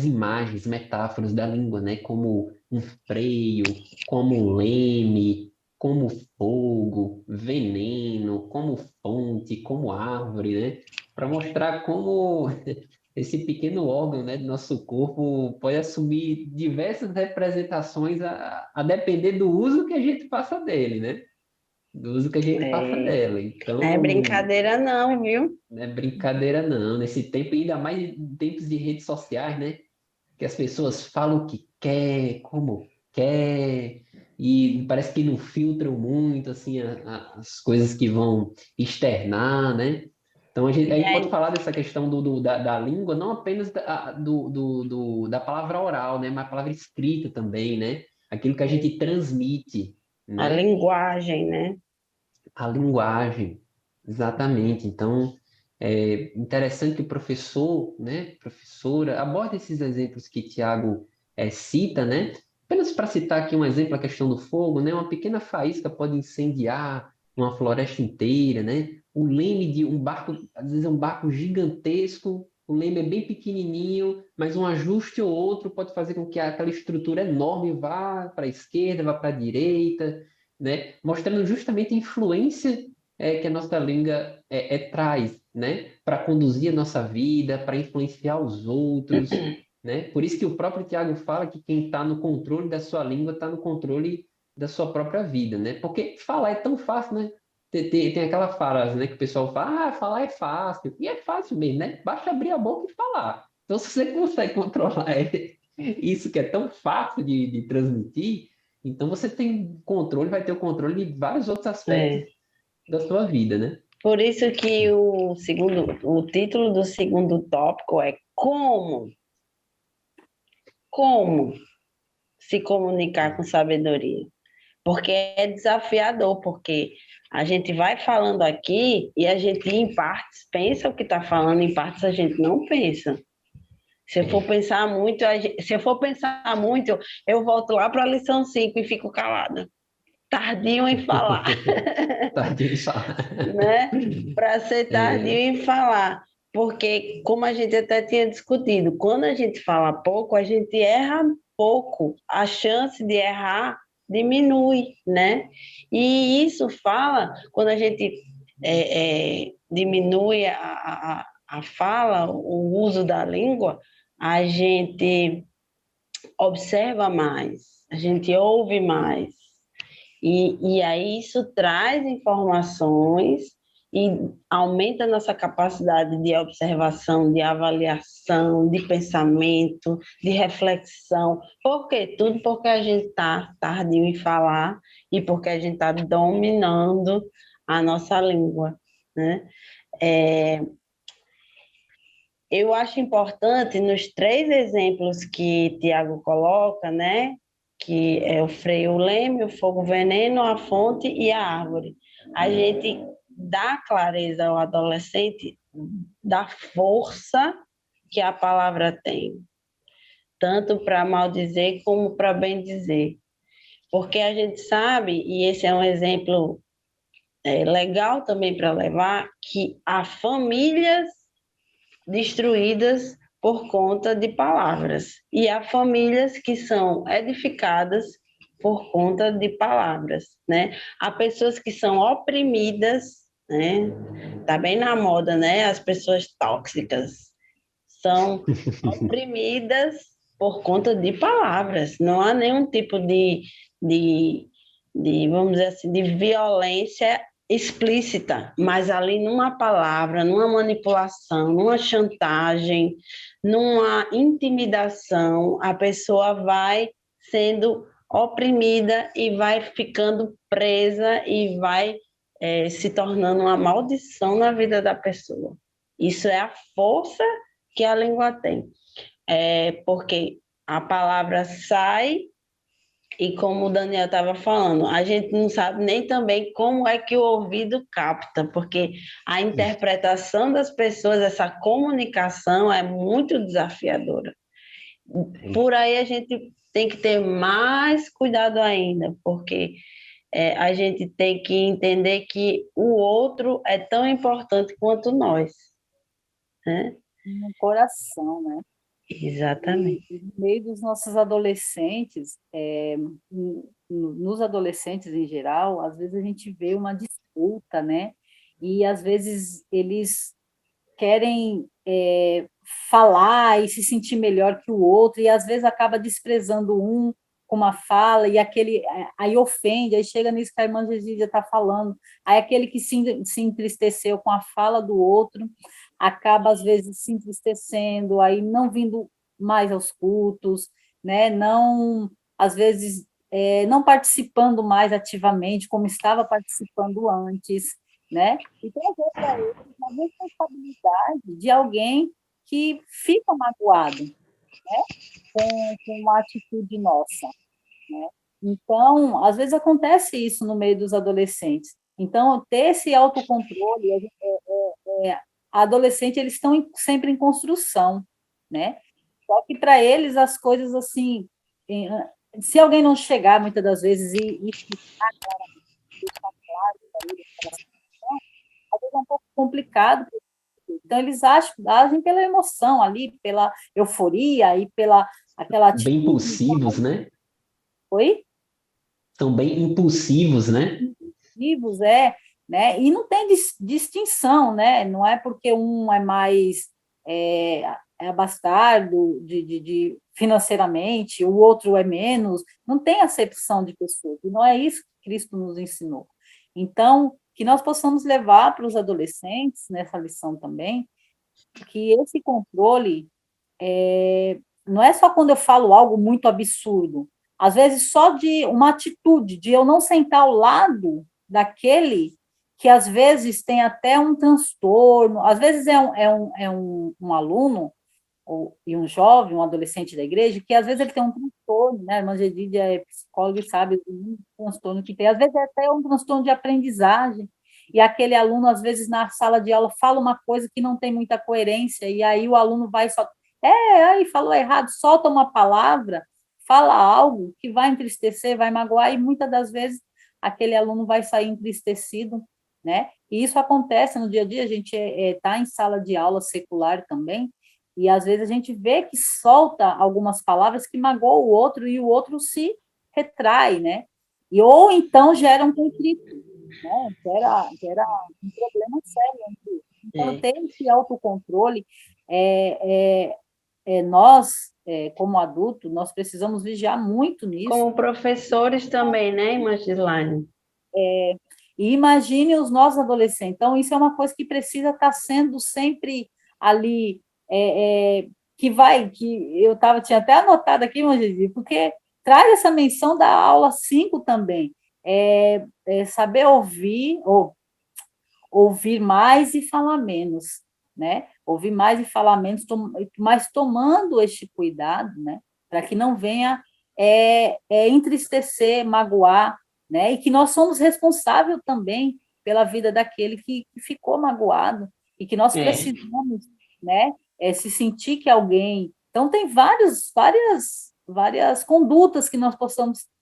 imagens, metáforas da língua, né? Como um freio, como um leme, como fogo, veneno, como fonte, como árvore, né? Para mostrar como esse pequeno órgão, né, do nosso corpo pode assumir diversas representações a depender do uso que a gente faça dele, né? Do uso que a gente faça É, dela. não é Então, brincadeira não, viu? não é brincadeira não. Nesse tempo, ainda mais em tempos de redes sociais, né? que as pessoas falam o que quer, como quer, e parece que não filtram muito, assim, as coisas que vão externar, né? Então, a gente pode falar dessa questão da língua, não apenas da palavra oral, né? Mas a palavra escrita também, né? Aquilo que a gente transmite, A né? linguagem, né? A linguagem, exatamente. Então, é interessante que o professor, né, professora, aborde esses exemplos que Tiago cita, né? Apenas para citar aqui um exemplo, a questão do fogo, né? Uma pequena faísca pode incendiar uma floresta inteira, né? O leme de um barco, às vezes é um barco gigantesco, o leme é bem pequenininho, mas um ajuste ou outro pode fazer com que aquela estrutura enorme vá para a esquerda, vá para a direita, né? Mostrando justamente a influência que a nossa língua traz, né? Para conduzir a nossa vida, para influenciar os outros, né? Por isso que o próprio Tiago fala que quem está no controle da sua língua está no controle da sua própria vida, né? Porque falar é tão fácil, né? Tem aquela frase, né, que o pessoal fala, falar é fácil. E é fácil mesmo, né? Basta abrir a boca e falar. Então, se você consegue controlar isso que é tão fácil de transmitir, então você tem controle, vai ter o controle de vários outros aspectos É. da sua vida, né? Por isso que o título do segundo tópico é como se comunicar com sabedoria. Porque é desafiador, porque a gente vai falando aqui e a gente, em partes, pensa o que está falando, em partes a gente não pensa. Se eu for pensar muito, se eu for pensar muito, eu volto lá para a lição 5 e fico calada. Tardio em falar, Tá de falar. né? Para ser tardio É, em falar. Porque, como a gente até tinha discutido, quando a gente fala pouco, a gente erra pouco. A chance de errar diminui, né? E isso fala, quando a gente diminui a fala, o uso da língua, a gente observa mais, a gente ouve mais. E aí isso traz informações e aumenta a nossa capacidade de observação, de avaliação, de pensamento, de reflexão. Por quê? Tudo porque a gente está tardio em falar e porque a gente está dominando a nossa língua, né? É, eu acho importante, nos três exemplos que Tiago coloca, né, que é o freio, o leme, o fogo, o veneno, a fonte e a árvore, a gente dá clareza ao adolescente da força que a palavra tem, tanto para mal dizer como para bem dizer. Porque a gente sabe, e esse é um exemplo legal também para levar, que há famílias destruídas por conta de palavras. E há famílias que são edificadas por conta de palavras, né? Há pessoas que são oprimidas, né? Tá bem na moda, né? As pessoas tóxicas são oprimidas por conta de palavras. Não há nenhum tipo de, vamos dizer assim, de violência explícita, mas ali numa palavra, numa manipulação, numa chantagem, numa intimidação, a pessoa vai sendo oprimida e vai ficando presa e vai se tornando uma maldição na vida da pessoa. Isso é a força que a língua tem. Porque a palavra sai e como o Daniel estava falando, a gente não sabe nem também como é que o ouvido capta, porque a interpretação das pessoas, essa comunicação é muito desafiadora. Por aí a gente tem que ter mais cuidado ainda, porque a gente tem que entender que o outro é tão importante quanto nós, né? No coração, né? Exatamente. E no meio dos nossos adolescentes, nos adolescentes em geral, às vezes a gente vê uma disputa, né? E às vezes eles querem falar e se sentir melhor que o outro, e às vezes acaba desprezando um com uma fala, e aquele aí ofende, aí chega nisso que a irmã Gegídia está falando, aí aquele que se entristeceu com a fala do outro acaba às vezes se entristecendo, aí não vindo mais aos cultos, né? Não, às vezes, não participando mais ativamente, como estava participando antes, né? E trazer para eles uma responsabilidade de alguém que fica magoado, né? Com uma atitude nossa, né? Então, às vezes acontece isso no meio dos adolescentes. Então, ter esse autocontrole, adolescente, eles estão sempre em construção, né? Só que para eles as coisas assim, se alguém não chegar muitas das vezes e explicar claramente, deixar claro para eles aquela situação, às vezes é um pouco complicado. Então eles agem pela emoção ali, pela euforia e pela aquela Bem atitude. impulsivos, né? Oi? São bem impulsivos, né? Vivos, né? E não tem distinção, né? Não é porque um é mais abastado financeiramente, o outro é menos, não tem acepção de pessoas, e não é isso que Cristo nos ensinou. Então, que nós possamos levar para os adolescentes, nessa lição também, que esse controle não é só quando eu falo algo muito absurdo, às vezes só de uma atitude, de eu não sentar ao lado daquele que às vezes tem até um transtorno, às vezes é um aluno e um jovem, um adolescente da igreja, que às vezes ele tem um transtorno, né? A irmã Gedídia é psicóloga e sabe o transtorno que tem, às vezes é até um transtorno de aprendizagem, e aquele aluno, às vezes, na sala de aula, fala uma coisa que não tem muita coerência, e aí o aluno vai só. Aí falou errado, solta uma palavra, fala algo que vai entristecer, vai magoar, e muitas das vezes aquele aluno vai sair entristecido, né? E isso acontece no dia a dia, a gente está em sala de aula secular também, e às vezes a gente vê que solta algumas palavras que magoam o outro e o outro se retrai, né? Ou então gera um conflito, né? Gera um problema sério. Então, ter esse autocontrole, nós, como adultos, nós precisamos vigiar muito nisso. Como professores também, né, irmã Gislaine? E imagine os nossos adolescentes. Então, isso é uma coisa que precisa estar sendo sempre ali, que eu tinha até anotado aqui, Mangi, porque traz essa menção da aula 5 também. Saber ouvir mais e falar menos, né? Ouvir mais e falar menos, mas tomando este cuidado, né? Para que não venha entristecer, magoar, né? E que nós somos responsáveis também pela vida daquele que ficou magoado e que nós precisamos, né? Se sentir que alguém. Então tem várias condutas que nós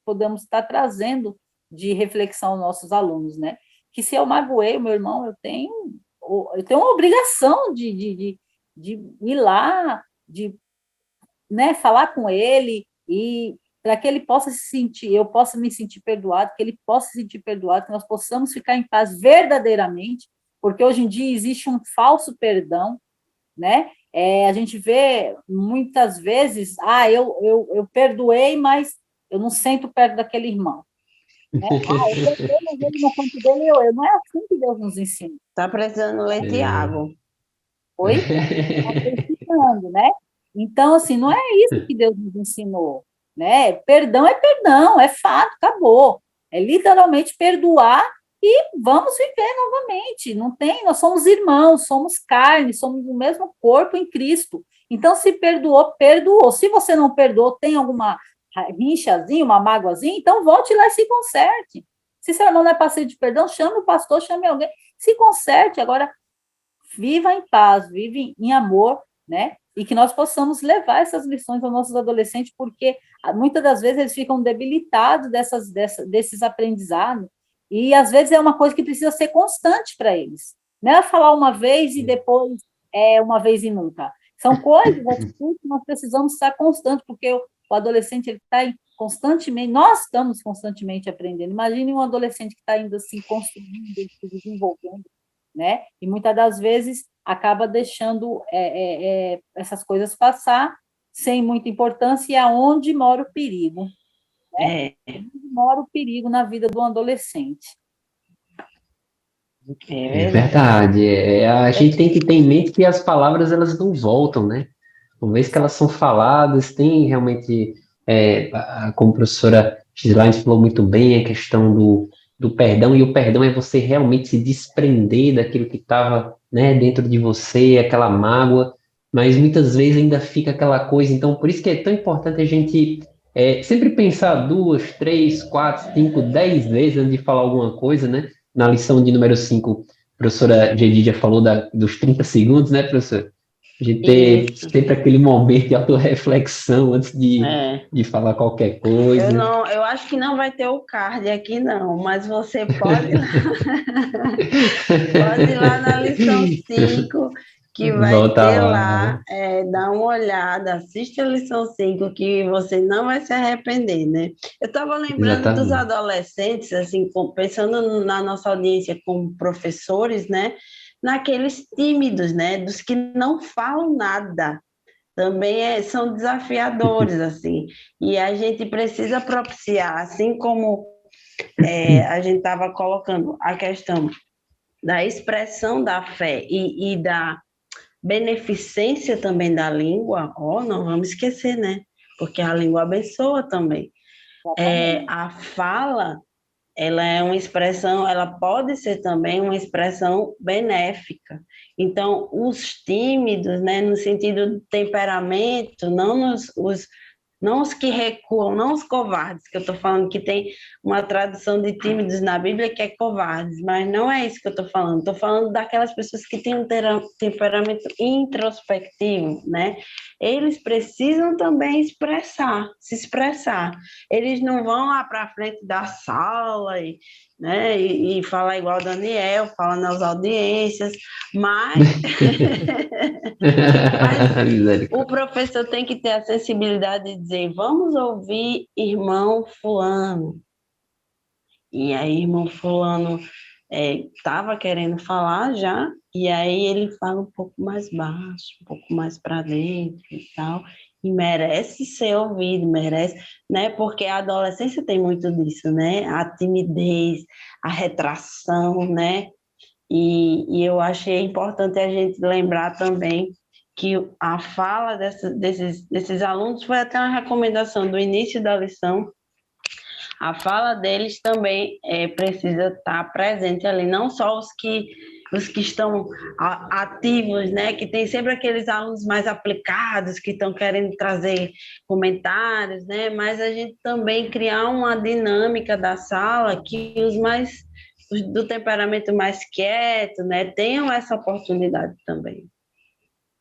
podemos estar trazendo de reflexão aos nossos alunos, né? Que se eu magoei o meu irmão, eu tenho uma obrigação de ir lá, né, falar com ele, e para que ele possa se sentir, eu possa me sentir perdoado, que ele possa se sentir perdoado, que nós possamos ficar em paz verdadeiramente, porque hoje em dia existe um falso perdão, né? A gente vê muitas vezes, eu perdoei, mas eu não sento perto daquele irmão. Né? Eu perdoei, mas ele no canto dele, não é assim que Deus nos ensina. Está precisando ler Tiago. Oi? Está precisando, né? Então, assim, não é isso que Deus nos ensinou, né? Perdão, é fato, acabou. É literalmente perdoar e vamos viver novamente. Não tem, nós somos irmãos, somos carne, somos o mesmo corpo em Cristo. Então, se perdoou, perdoou. Se você não perdoou, tem alguma rinchazinha, uma mágoazinha, então volte lá e se conserte. Se seu irmão não é passeio de perdão, chame o pastor, chame alguém, se conserte. Agora, viva em paz, vive em amor, né? E que nós possamos levar essas lições aos nossos adolescentes, porque muitas das vezes eles ficam debilitados desses aprendizados, e às vezes é uma coisa que precisa ser constante para eles. Não é falar uma vez e depois uma vez e nunca. São coisas, atitudes que nós precisamos estar constantes, porque o adolescente ele está constantemente, nós estamos constantemente aprendendo. Imagine um adolescente que está ainda assim construindo, se desenvolvendo, né? E muitas das vezes acaba deixando essas coisas passar sem muita importância, e é onde mora o perigo, né? Onde mora o perigo na vida do adolescente. É verdade. A gente tem que ter em mente que as palavras elas não voltam, né? uma vez que elas são faladas, tem realmente, como a professora Gislaine falou muito bem, a questão do perdão, e o perdão é você realmente se desprender daquilo que estava, né, dentro de você, aquela mágoa, mas muitas vezes ainda fica aquela coisa, então por isso que é tão importante a gente sempre pensar 2, 3, 4, 5, 10 vezes antes de falar alguma coisa, né? Na lição de número 5, a professora Gedidia falou dos 30 segundos, né, professor? A gente ter Isso. sempre aquele momento de autorreflexão antes É. de falar qualquer coisa. Eu acho que não vai ter o card aqui, não, mas você pode pode ir lá na lição 5 que vai Volta ter lá, lá. dá uma olhada, assiste a lição 5 que você não vai se arrepender, né? Eu estava lembrando dos Exatamente. adolescentes, assim, pensando na nossa audiência como professores, né? Naqueles tímidos, né? Dos que não falam nada. Também são desafiadores, assim, e a gente precisa propiciar, assim como a gente estava colocando a questão da expressão da fé e da beneficência também da língua, não vamos esquecer, né? Porque a língua abençoa também. Exatamente. A fala, ela é uma expressão, ela pode ser também uma expressão benéfica. Então, os tímidos, né, no sentido do temperamento, não os que recuam, não os covardes, que eu estou falando que tem uma tradução de tímidos na Bíblia que é covardes, mas não é isso que eu estou falando. Estou falando daquelas pessoas que têm um temperamento introspectivo, né? Eles precisam também se expressar. Eles não vão lá para frente da sala né, e falar igual o Daniel, falar nas audiências, mas o Misericórdia. professor tem que ter a sensibilidade de dizer, vamos ouvir irmão fulano. E aí, irmão fulano estava querendo falar já, e aí ele fala um pouco mais baixo, um pouco mais para dentro e tal, e merece ser ouvido, merece, né? Porque a adolescência tem muito disso, né? A timidez, a retração, né? E eu achei importante a gente lembrar também que a fala desses alunos foi até uma recomendação do início da lição. A fala deles também precisa estar presente ali, não só os que estão ativos, né? Que tem sempre aqueles alunos mais aplicados que estão querendo trazer comentários, né? Mas a gente também criar uma dinâmica da sala que os do temperamento mais quieto, né? Tenham essa oportunidade também.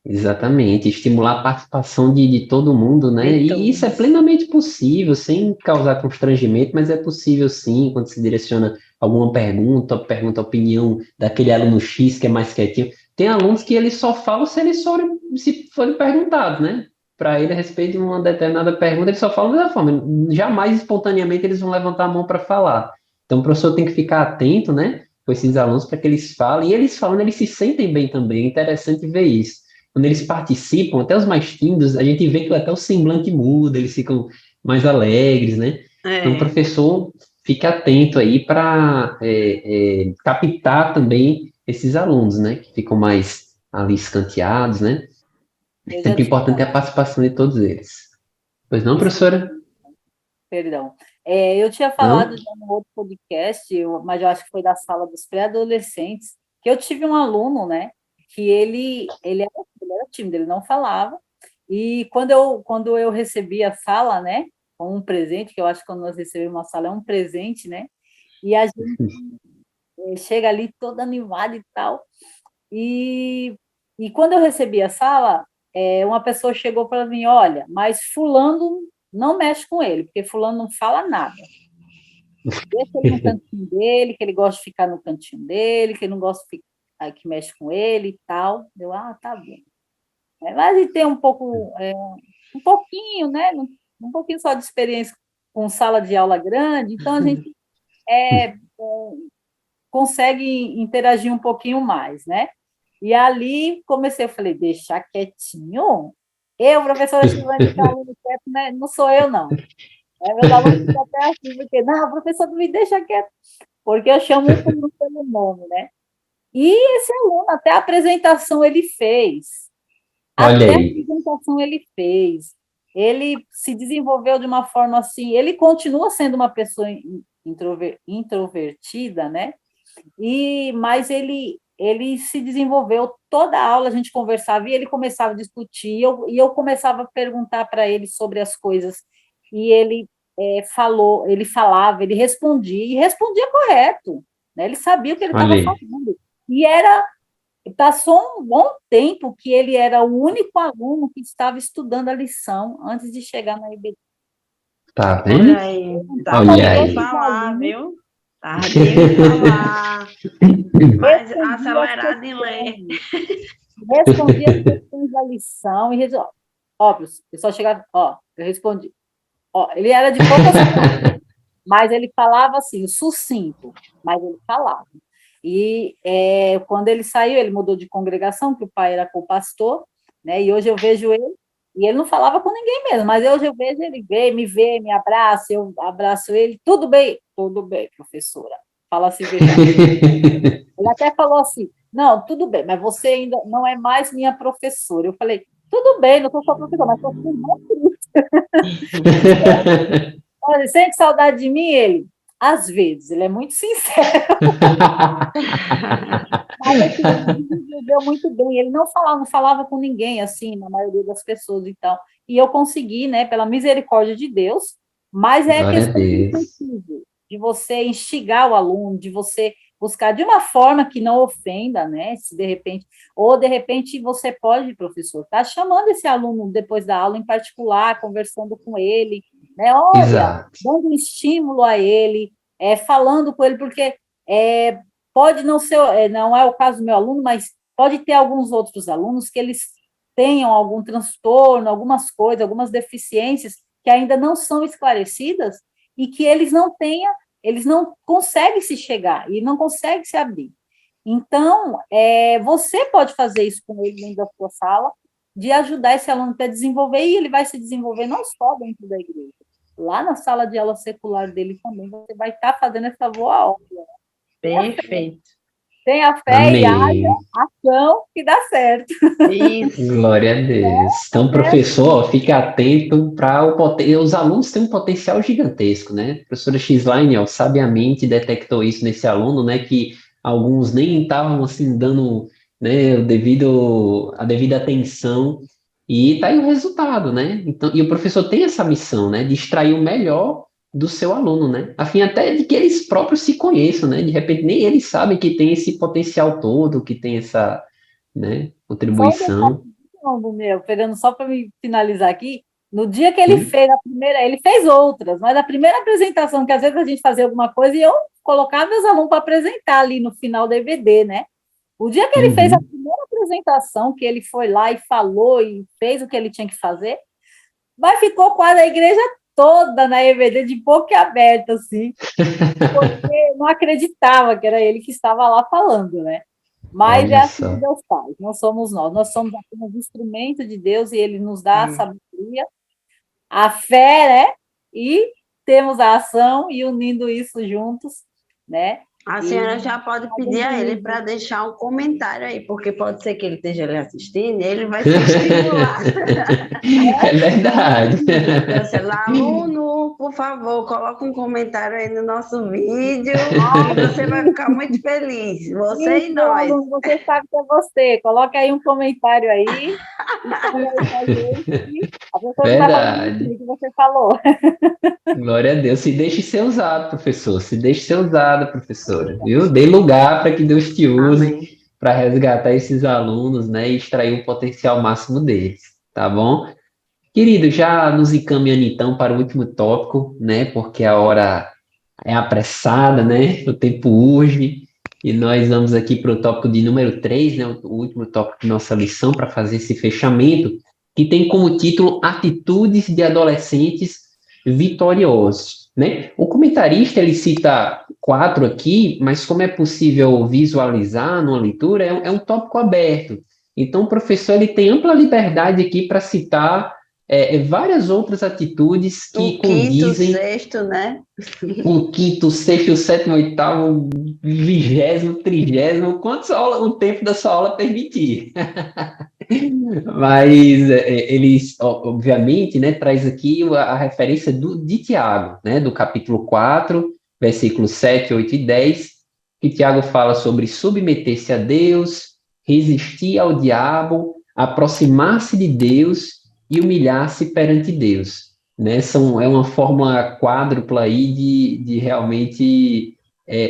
Exatamente, estimular a participação de todo mundo, né? De E isso é todos. plenamente possível, sem causar constrangimento, mas é possível sim, quando se direciona alguma pergunta a opinião daquele aluno X que é mais quietinho. Tem alunos que eles só falam se forem perguntados, né? Para ele a respeito de uma determinada pergunta, eles só falam dessa forma. Jamais espontaneamente eles vão levantar a mão para falar. Então o professor tem que ficar atento, né? Com esses alunos para que eles falem, e eles falando, eles se sentem bem também. É interessante ver isso quando eles participam, até os mais tímidos, a gente vê que até o semblante muda, eles ficam mais alegres, né? Então, o É, professor fica atento aí para captar também esses alunos, né? Que ficam mais ali escanteados, né? É Deixa eu sempre te importante falar, a participação de todos eles. Pois não, isso, professora? perdão. Eu tinha falado Não? já no outro podcast, mas eu acho que foi da sala dos pré-adolescentes, que eu tive um aluno, né, que ele era tímido, ele não falava, e quando eu recebi a sala, né, com um presente, que eu acho que quando nós recebemos uma sala é um presente, né, e a gente chega ali toda animada e tal, e, e quando eu recebi a sala, uma pessoa chegou para mim, olha, mas fulano não mexe com ele, porque fulano não fala nada. Deixa ele no cantinho dele, que ele gosta de ficar no cantinho dele, que ele não gosta de ficar, que mexe com ele e tal. Tá bom. Mas ele tem um pouquinho, né? Um pouquinho só de experiência com sala de aula grande, então a gente é, consegue interagir um pouquinho mais, né? E ali comecei, eu falei, deixar quietinho? Eu, professora Silvane, que aluno quieto, né? Não sou eu, não. Meus alunos ficam até assim, porque, não, professor, não me deixa quieto, porque eu chamo um por um pelo nome, né? E esse aluno, até a apresentação ele fez. Olha Até a aí. apresentação ele fez. Ele se desenvolveu de uma forma assim. Ele continua sendo uma pessoa introvertida, né? Mas ele se desenvolveu toda a aula, a gente conversava e ele começava a discutir, e eu começava a perguntar para ele sobre as coisas, e ele ele falava, ele respondia, e respondia correto, né? Ele sabia o que ele Olha estava aí. falando. Passou um bom tempo que ele era o único aluno que estava estudando a lição antes de chegar na EBD. Tá Olha vendo? aí, Olha tardia em aí. falar, viu? Tardia em falar, mas acelerado em ler. Respondia as questões da lição, ó, o pessoal chegava, ó, eu respondi. Ó, ele era de poucas palavras, mas ele falava assim, sucinto, mas ele falava. E quando ele saiu, ele mudou de congregação, que o pai era co-pastor, né? E hoje eu vejo ele, e ele não falava com ninguém mesmo, mas hoje eu vejo ele me vê, me abraça, eu abraço ele, tudo bem, professora. Fala assim, ele até falou assim, não, tudo bem, mas você ainda não é mais minha professora. Eu falei, tudo bem, não sou sua professora, mas estou muito Olha, sente saudade de mim? Ele, às vezes, ele é muito sincero. Mas assim, ele desenvolveu muito bem. Ele não falava com ninguém, assim, na maioria das pessoas e tal. E eu consegui, né, pela misericórdia de Deus, mas é Glória a questão de Deus. incentivo, de você instigar o aluno, de você buscar de uma forma que não ofenda, né? Se de repente, ou de repente você pode, professor, estar chamando esse aluno depois da aula em particular, conversando com ele, né? Olha, Exato. dando um estímulo a ele, falando com ele, porque pode não ser, não é o caso do meu aluno, mas pode ter alguns outros alunos que eles tenham algum transtorno, algumas coisas, algumas deficiências que ainda não são esclarecidas e que eles não conseguem se chegar e não conseguem se abrir. Então, você pode fazer isso com ele dentro da sua sala, de ajudar esse aluno a desenvolver, e ele vai se desenvolver não só dentro da igreja, lá na sala de aula secular dele também, você vai estar fazendo essa boa obra. Perfeito. Tenha fé Amém. e haja ação que dá certo. Isso. Glória a Deus. Então, professor, ó, fique atento para os alunos têm um potencial gigantesco, né? A professora Xline, ó, sabiamente detectou isso nesse aluno, né? Que alguns nem estavam assim dando, né, a devida atenção, e tá aí o resultado, né? Então, e o professor tem essa missão, né? De extrair o melhor do seu aluno, né? A fim até de que eles próprios se conheçam, né? De repente nem eles sabem que tem esse potencial todo, que tem essa, né, Só um contribuição. detalhe, meu, pegando só para me finalizar aqui, no dia que ele Sim. fez a primeira, ele fez outras, mas a primeira apresentação, que às vezes a gente fazia alguma coisa e eu colocava meus alunos para apresentar ali no final do EVD, né? O dia que ele fez a Uhum. primeira apresentação, que ele foi lá e falou e fez o que ele tinha que fazer, mas ficou quase a igreja toda na EVD de boca aberta, assim, porque não acreditava que era ele que estava lá falando, né? Mas é Olha assim que só. Deus faz, não somos nós somos apenas instrumento de Deus e Ele nos dá a sabedoria, a fé, né? E temos a ação e unindo isso juntos, né? A E senhora já pode pedir a ele para deixar um comentário aí, porque pode ser que ele esteja ali assistindo e ele vai se estimular. É verdade. Então, sei lá, aluno, por favor, coloca um comentário aí no nosso vídeo e você vai ficar muito feliz, você isso, e meu nós. aluno, você sabe que é você. Coloca aí um comentário aí e fala aí pra gente. A professora não vai falar Verdade. o que você falou. Glória a Deus. Se deixe ser usado, professor. Se deixe ser usada, professora. Viu? Dê lugar para que Deus te use Amém. para resgatar esses alunos, né? E extrair o potencial máximo deles. Tá bom? Querido, já nos encaminhando então para o último tópico, né? Porque a hora é apressada, né? O tempo urge. E nós vamos aqui para o tópico de número 3, né? O último tópico de nossa lição para fazer esse fechamento, que tem como título Atitudes de Adolescentes Vitoriosos, né? O comentarista ele cita 4 aqui, mas como é possível visualizar numa leitura, é um tópico aberto. Então, o professor ele tem ampla liberdade aqui para citar várias outras atitudes que O quinto, condizem sexto, né? com o quinto, o sexto, o sétimo, o oitavo, o 20º, 30º, quantos o tempo da sua aula permitir. Mas eles, obviamente, né, traz aqui a referência de Tiago, né, do capítulo 4, versículos 7, 8 e 10, que Tiago fala sobre submeter-se a Deus, resistir ao diabo, aproximar-se de Deus e humilhar-se perante Deus. Né? É uma fórmula quádrupla aí de realmente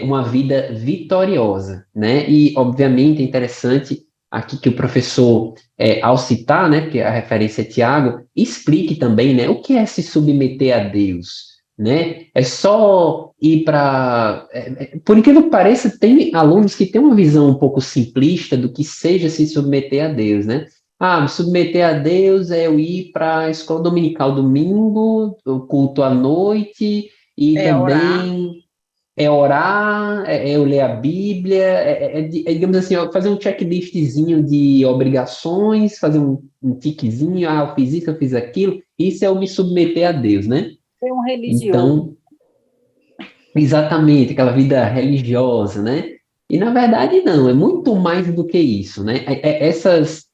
uma vida vitoriosa. Né? E, obviamente, é interessante aqui que o professor ao citar, né, porque a referência é Tiago, explique também, né, o que é se submeter a Deus, né? É só ir para... por incrível que pareça, tem alunos que têm uma visão um pouco simplista do que seja se submeter a Deus, né? Ah, me submeter a Deus é eu ir para a escola dominical domingo, o culto à noite, e É orar. também orar, eu ler a Bíblia, digamos assim, ó, fazer um checklistzinho de obrigações, fazer um tiquezinho, ah, eu fiz isso, eu fiz aquilo, isso é eu me submeter a Deus, né? Ser um religioso. Então, exatamente, aquela vida religiosa, né? E na verdade não, é muito mais do que isso, né? Essas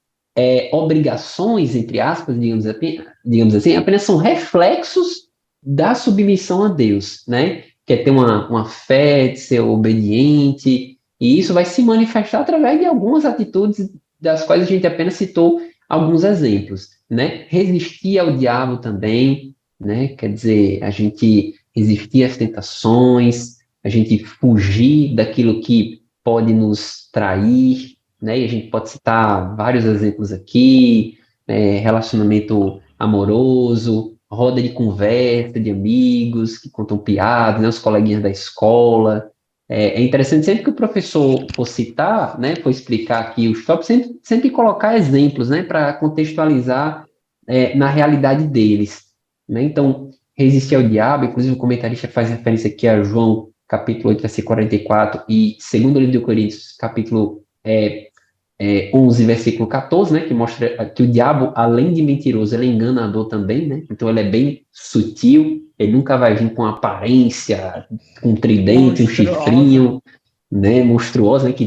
obrigações, entre aspas, digamos assim, apenas são reflexos da submissão a Deus, né? Que é ter uma fé, de ser obediente, e isso vai se manifestar através de algumas atitudes das quais a gente apenas citou alguns exemplos, né? Resistir ao diabo também, né? Quer dizer, a gente resistir às tentações, a gente fugir daquilo que pode nos trair, né? E a gente pode citar vários exemplos aqui, relacionamento amoroso, roda de conversa de amigos que contam piadas, né? Os coleguinhas da escola. É interessante sempre que o professor for citar, né, for explicar aqui os tópicos, sempre colocar exemplos, né, para contextualizar na realidade deles, né? Então, resistir ao diabo, inclusive o comentarista faz referência aqui a João, capítulo 8, versículo 44, e segundo livro de Coríntios, capítulo 11, versículo 14, né, que mostra que o diabo, além de mentiroso, ele é enganador também, né? Então ele é bem sutil, ele nunca vai vir com aparência, com um tridente, um Monstruosa. chifrinho, né, monstruoso, né, que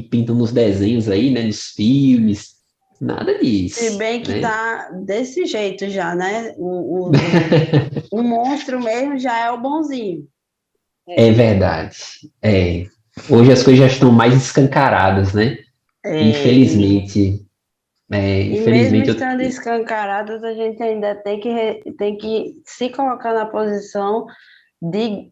pintam nos desenhos aí, né, nos filmes, nada Se disso, bem que né? tá desse jeito já, né? O monstro mesmo já é o bonzinho. É verdade. É. Hoje as coisas já estão mais escancaradas, né? É, Infelizmente. e mesmo Infelizmente, estando escancaradas, a gente ainda tem que se colocar na posição de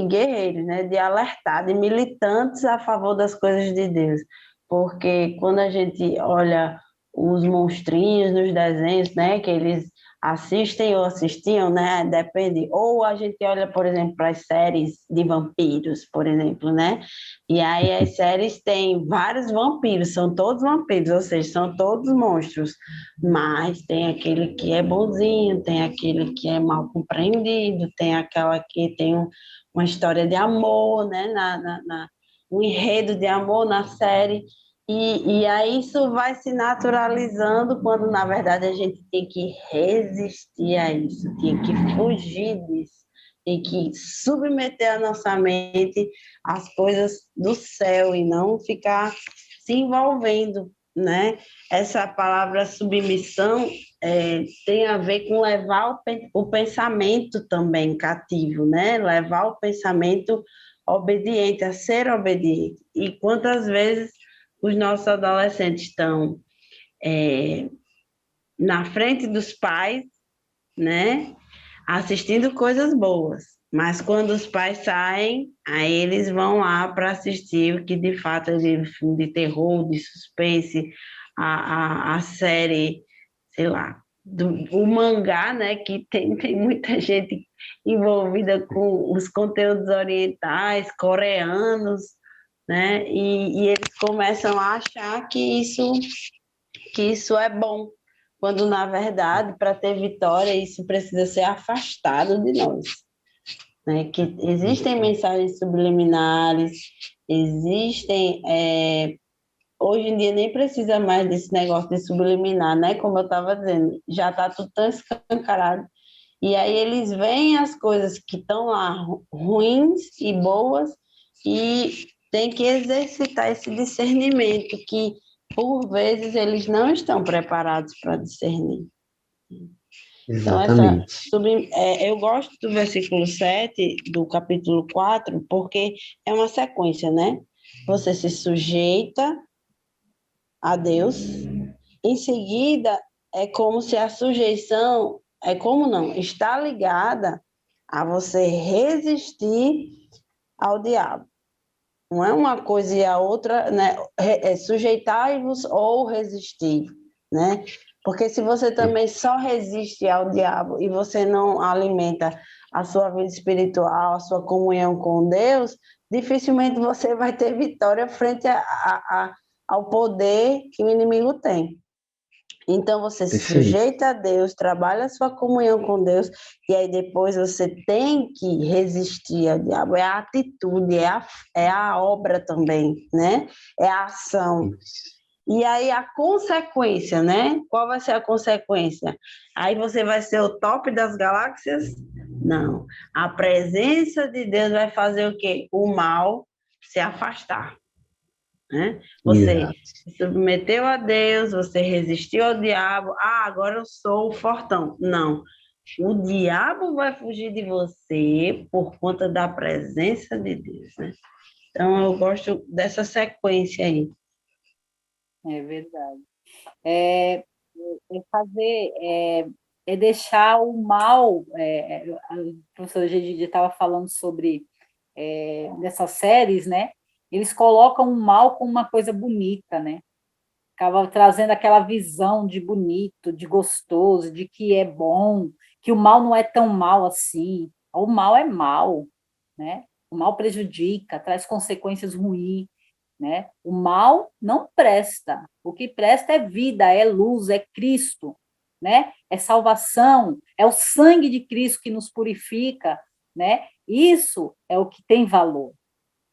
guerreiros, né? De alertar, de militantes a favor das coisas de Deus. Porque quando a gente olha os monstrinhos nos desenhos, né? Que eles assistem ou assistiam, né? Depende. Ou a gente olha, por exemplo, para as séries de vampiros, por exemplo, né? E aí as séries têm vários vampiros, são todos vampiros, ou seja, são todos monstros. Mas tem aquele que é bonzinho, tem aquele que é mal compreendido, tem aquela que tem uma história de amor, né? Um enredo de amor na série. E aí isso vai se naturalizando quando, na verdade, a gente tem que resistir a isso, tem que fugir disso, tem que submeter a nossa mente às coisas do céu e não ficar se envolvendo, né? Essa palavra submissão tem a ver com levar o pensamento também cativo, né? Levar o pensamento obediente, a ser obediente. E quantas vezes os nossos adolescentes estão na frente dos pais, né? Assistindo coisas boas. Mas quando os pais saem, aí eles vão lá para assistir o que de fato é de filme de terror, de suspense, a série, sei lá, o mangá, né? Que tem muita gente envolvida com os conteúdos orientais, coreanos, né? E eles começam a achar que isso é bom, quando na verdade, para ter vitória, isso precisa ser afastado de nós, né? Que existem mensagens subliminares, existem hoje em dia nem precisa mais desse negócio de subliminar, né? Como eu estava dizendo, já está tudo tão escancarado. E aí eles veem as coisas que estão lá ruins e boas e tem que exercitar esse discernimento que por vezes, eles não estão preparados para discernir. Então, Exatamente. eu gosto do versículo 7 do capítulo 4 porque é uma sequência, né? Você se sujeita a Deus, em seguida, é como se a sujeição, está ligada a você resistir ao diabo. Não é uma coisa e a outra, né? Sujeitar-vos ou resistir, né? Porque se você também só resiste ao diabo e você não alimenta a sua vida espiritual, a sua comunhão com Deus, dificilmente você vai ter vitória frente ao poder que o inimigo tem. Então, você se Perfeito. sujeita a Deus, trabalha a sua comunhão com Deus, e aí depois você tem que resistir ao diabo. É a atitude, é a obra também, né? É a ação. Isso. E aí a consequência, né? Qual vai ser a consequência? Aí você vai ser o top das galáxias? Não. A presença de Deus vai fazer o quê? O mal se afastar. Né? Você Exato. se submeteu a Deus, você resistiu ao diabo, agora eu sou o fortão. Não, o diabo vai fugir de você por conta da presença de Deus, né? Então, eu gosto dessa sequência aí. É verdade. É, é deixar o mal. A professora Gedi estava falando sobre dessas séries, né? Eles colocam o mal como uma coisa bonita, né? Acaba trazendo aquela visão de bonito, de gostoso, de que é bom, que o mal não é tão mal assim. O mal é mal, né? O mal prejudica, traz consequências ruins, né? O mal não presta. O que presta é vida, é luz, é Cristo, né? É salvação, é o sangue de Cristo que nos purifica, né? Isso é o que tem valor,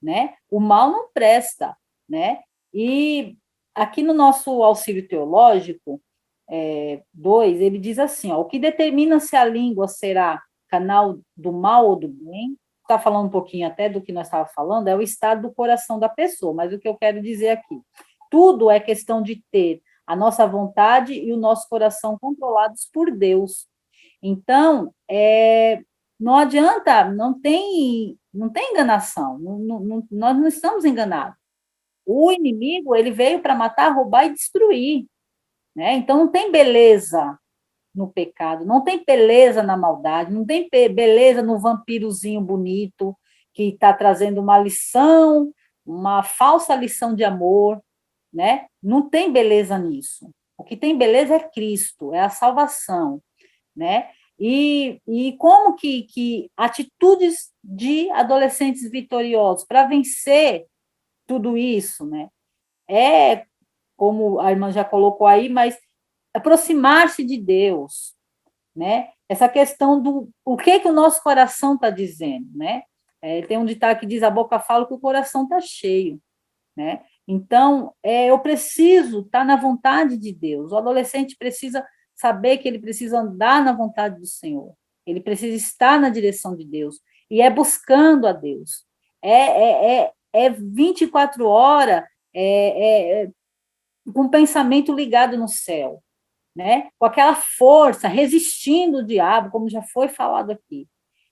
né? O mal não presta, né? E aqui no nosso auxílio teológico 2, ele diz assim, ó, o que determina se a língua será canal do mal ou do bem, está falando um pouquinho até do que nós estávamos falando, é o estado do coração da pessoa, mas o que eu quero dizer aqui, tudo é questão de ter a nossa vontade e o nosso coração controlados por Deus. Então, não adianta, não tem enganação, nós não estamos enganados. O inimigo, ele veio para matar, roubar e destruir, né? Então, não tem beleza no pecado, não tem beleza na maldade, não tem beleza no vampirozinho bonito que está trazendo uma lição, uma falsa lição de amor, né? Não tem beleza nisso. O que tem beleza é Cristo, é a salvação, né? E como que atitudes de adolescentes vitoriosos para vencer tudo isso, né? Como a irmã já colocou aí, mas aproximar-se de Deus, né? Essa questão do o que o nosso coração está dizendo, né? Tem um ditado que diz: a boca fala que o coração está cheio, né? Então, eu preciso estar na vontade de Deus. O adolescente precisa saber que ele precisa andar na vontade do Senhor. Ele precisa estar na direção de Deus. E é buscando a Deus. É 24 horas com o pensamento ligado no céu, né? Com aquela força, resistindo o diabo, como já foi falado aqui.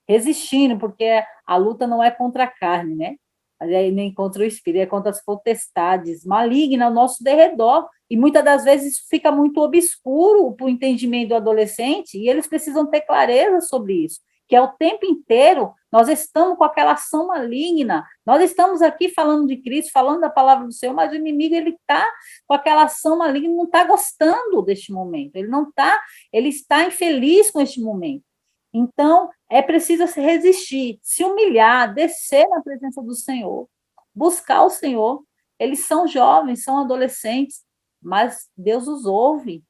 Resistindo, porque a luta não é contra a carne, né? Nem contra o espírito, é contra as potestades malignas ao nosso derredor. E muitas das vezes isso fica muito obscuro para o entendimento do adolescente, e eles precisam ter clareza sobre isso, que é o tempo inteiro nós estamos com aquela ação maligna, nós estamos aqui falando de Cristo, falando da palavra do Senhor, mas o inimigo ele está com aquela ação maligna, não está gostando deste momento, ele está infeliz com este momento. Então, é preciso se resistir, se humilhar, descer na presença do Senhor, buscar o Senhor. Eles são jovens, são adolescentes, mas Deus os ouve.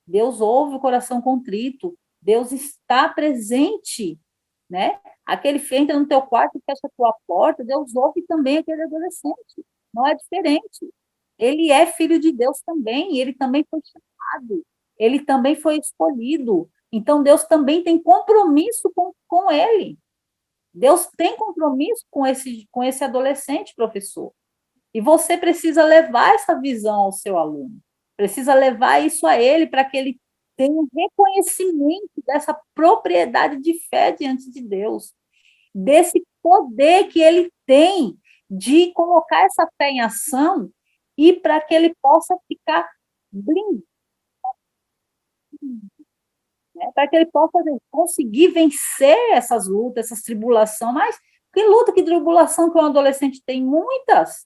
Deus ouve o coração contrito. Deus está presente, né? Aquele que entra no teu quarto e fecha a tua porta, Deus ouve também aquele adolescente. Não é diferente. Ele é filho de Deus também, ele também foi chamado, ele também foi escolhido. Então, Deus também tem compromisso com ele. Deus tem compromisso com esse adolescente, professor. E você precisa levar essa visão ao seu aluno, precisa levar isso a ele para que ele tenha um reconhecimento dessa propriedade de fé diante de Deus, desse poder que ele tem de colocar essa fé em ação e para que ele possa ficar blindado, né? Para que ele possa conseguir vencer essas lutas, essas tribulações. Mas que luta, que tribulação que um adolescente tem? Muitas,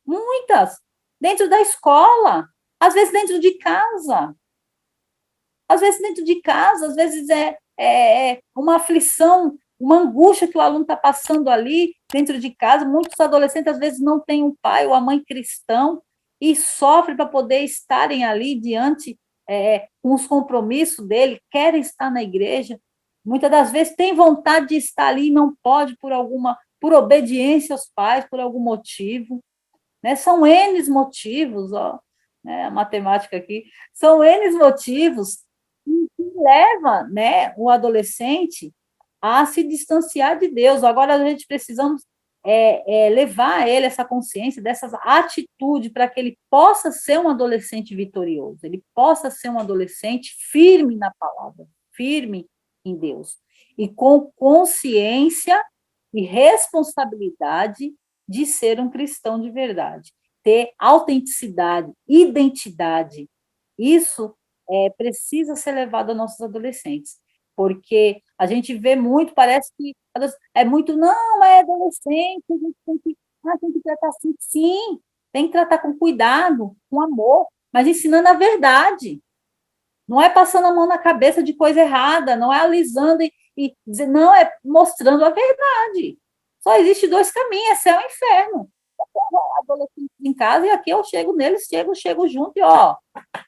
muitas. Dentro da escola, às vezes dentro de casa. Às vezes dentro de casa, às vezes é uma aflição, uma angústia que o aluno está passando ali dentro de casa. Muitos adolescentes, às vezes, não têm um pai ou a mãe cristão e sofrem para poder estarem ali diante com os compromissos dele, querem estar na igreja. Muitas das vezes tem vontade de estar ali e não pode por obediência aos pais, por algum motivo. Né? São N motivos, ó, né? A matemática aqui, são N motivos que leva, né, o adolescente a se distanciar de Deus. Agora, a gente precisamos levar a ele essa consciência, dessas atitudes, para que ele possa ser um adolescente vitorioso, ele possa ser um adolescente firme na palavra, firme em Deus, e com consciência e responsabilidade de ser um cristão de verdade, ter autenticidade, identidade. Isso precisa ser levado aos nossos adolescentes, porque a gente vê muito, parece que é muito, não, é adolescente, a gente tem que tratar assim, sim, tem que tratar com cuidado, com amor, mas ensinando a verdade, não é passando a mão na cabeça de coisa errada, não é alisando e dizer, não, é mostrando a verdade. Só existe dois caminhos, é céu e inferno. Eu tenho adolescentes em casa e aqui eu chego neles, chego junto e, ó,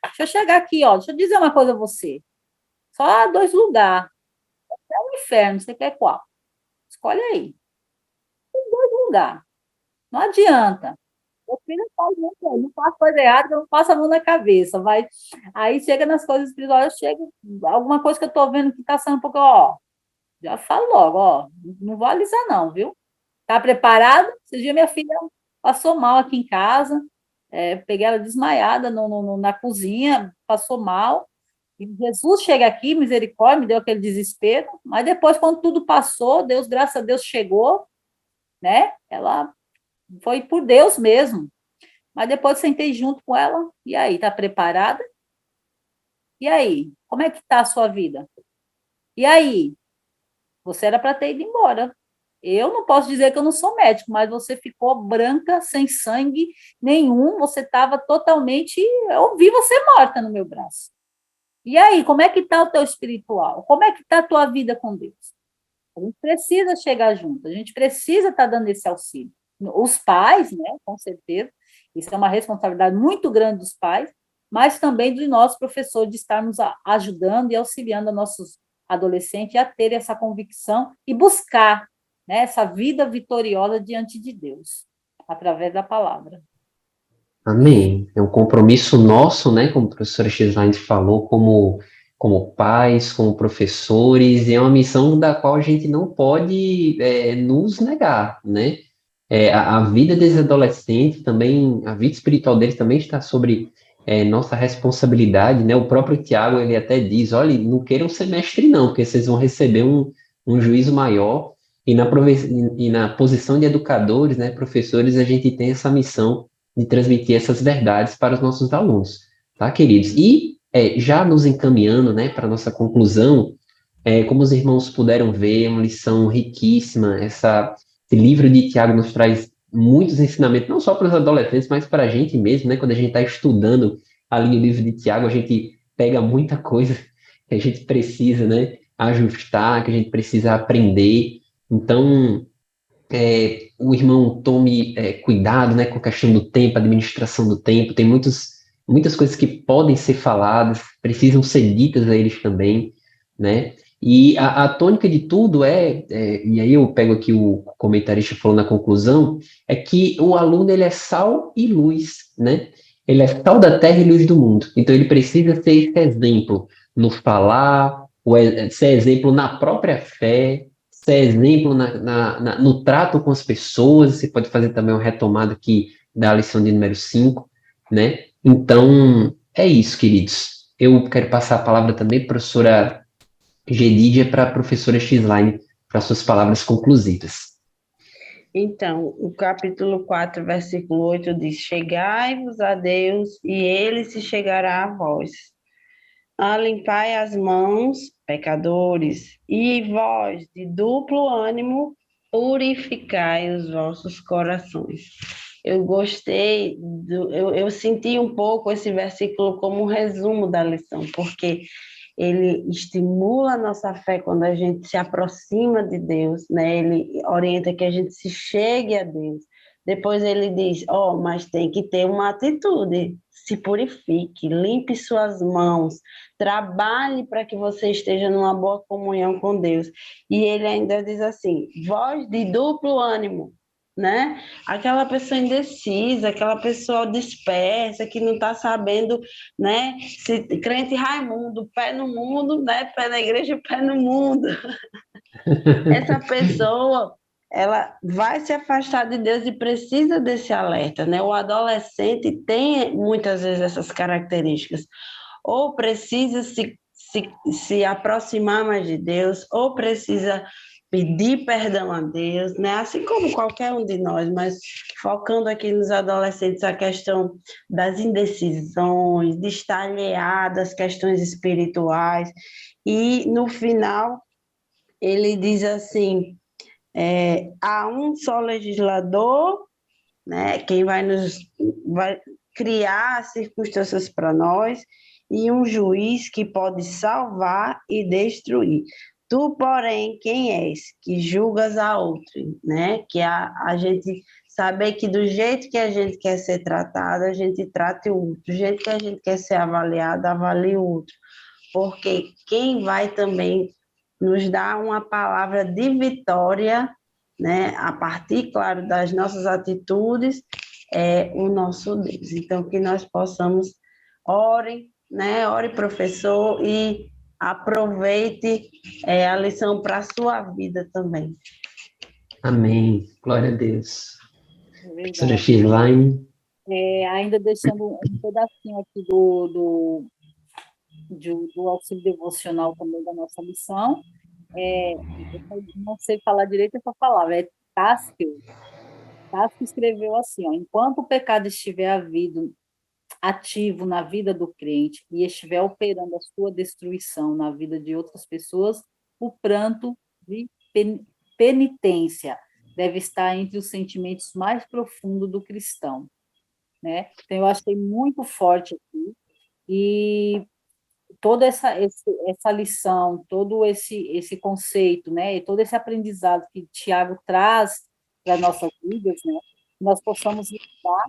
deixa eu chegar aqui, ó, deixa eu dizer uma coisa a você. Só 2 lugares. É o inferno, você quer qual? Escolhe aí. Tem 2 lugares. Não adianta. Meu filho não faz coisa errada, eu não passo a mão na cabeça. Vai. Aí chega nas coisas espirituais, chega alguma coisa que eu estou vendo que está sendo um pouco, ó, já falo logo, ó, não vou alisar não, viu? Tá preparado? Esse dia minha filha passou mal aqui em casa, peguei ela desmaiada na cozinha, passou mal. E Jesus chega aqui, misericórdia, me deu aquele desespero, mas depois, quando tudo passou, Deus, graças a Deus, chegou, né? Ela foi por Deus mesmo. Mas depois sentei junto com ela, e aí, tá preparada? E aí, como é que tá a sua vida? E aí, você era para ter ido embora. Eu não posso dizer que eu não sou médico, mas você ficou branca, sem sangue nenhum, você estava totalmente... Eu vi você morta no meu braço. E aí, como é que está o teu espiritual? Como é que está a tua vida com Deus? A gente precisa chegar junto, a gente precisa estar dando esse auxílio. Os pais, né, com certeza, isso é uma responsabilidade muito grande dos pais, mas também de nós, professores, de estarmos ajudando e auxiliando nossos adolescentes a ter essa convicção e buscar, né, essa vida vitoriosa diante de Deus, através da palavra. Amém. É um compromisso nosso, né, como a professora Gislaine falou, como pais, como professores, e é uma missão da qual a gente não pode nos negar, né? A vida desses adolescentes também, a vida espiritual deles também está sobre nossa responsabilidade, né? O próprio Tiago, ele até diz, olha, não queiram ser mestre não, porque vocês vão receber um juízo maior, e na posição de educadores, né, professores, a gente tem essa missão de transmitir essas verdades para os nossos alunos, tá, queridos? E já nos encaminhando, né, para a nossa conclusão, como os irmãos puderam ver, é uma lição riquíssima, esse livro de Tiago nos traz muitos ensinamentos, não só para os adolescentes, mas para a gente mesmo, né, quando a gente está estudando ali o livro de Tiago, a gente pega muita coisa que a gente precisa, né, ajustar, que a gente precisa aprender, então... o irmão tome cuidado, né, com a questão do tempo, administração do tempo, tem muitas coisas que podem ser faladas, precisam ser ditas a eles também, né, e a tônica de tudo e aí eu pego aqui o comentarista falou na conclusão, é que o aluno, ele é sal e luz, né, ele é sal da terra e luz do mundo, então ele precisa ser esse exemplo no falar, ser exemplo na própria fé, ser exemplo no trato com as pessoas. Você pode fazer também uma retomada aqui da lição de número 5, né? Então, é isso, queridos. Eu quero passar a palavra também para a professora Gedídia, para a professora Xline, para suas palavras conclusivas. Então, o capítulo 4, versículo 8 diz: Chegai-vos a Deus, e ele se chegará a vós. Limpai as mãos, pecadores, e vós, de duplo ânimo, purificai os vossos corações. Eu gostei, eu senti um pouco esse versículo como um resumo da lição, porque ele estimula a nossa fé quando a gente se aproxima de Deus, né? Ele orienta que a gente se chegue a Deus. Depois ele diz, mas tem que ter uma atitude, se purifique, limpe suas mãos, trabalhe para que você esteja numa boa comunhão com Deus. E ele ainda diz assim, voz de duplo ânimo, né? Aquela pessoa indecisa, aquela pessoa dispersa, que não está sabendo, né? Se crente Raimundo, pé no mundo, né? Pé na igreja, pé no mundo. Essa pessoa, ela vai se afastar de Deus e precisa desse alerta, né? O adolescente tem muitas vezes essas características, ou precisa se aproximar mais de Deus, ou precisa pedir perdão a Deus, né? Assim como qualquer um de nós, mas focando aqui nos adolescentes a questão das indecisões, de estar alheado às questões espirituais, e no final ele diz assim, há um só legislador, né? Quem vai criar as circunstâncias para nós, e um juiz que pode salvar e destruir. Tu, porém, quem és que julgas a outro, né? Que a gente saber que do jeito que a gente quer ser tratado, a gente trate o outro, do jeito que a gente quer ser avaliado, avalie o outro. Porque quem vai também nos dar uma palavra de vitória, né? A partir, claro, das nossas atitudes, é o nosso Deus. Então, que nós possamos, orem, né? Ore, professor, e aproveite a lição para a sua vida também. Amém. Glória a Deus. Professora Verdade. Xline. Ainda deixando um pedacinho aqui do auxílio devocional também da nossa lição. Eu não sei falar direito essa palavra, é Tássio. Tássio escreveu assim, enquanto o pecado estiver ativo na vida do crente e estiver operando a sua destruição na vida de outras pessoas, o pranto de penitência deve estar entre os sentimentos mais profundos do cristão, né? Então, eu achei muito forte aqui, e toda essa lição, todo esse conceito, né, e todo esse aprendizado que Tiago traz para nossas vidas, né, nós possamos levar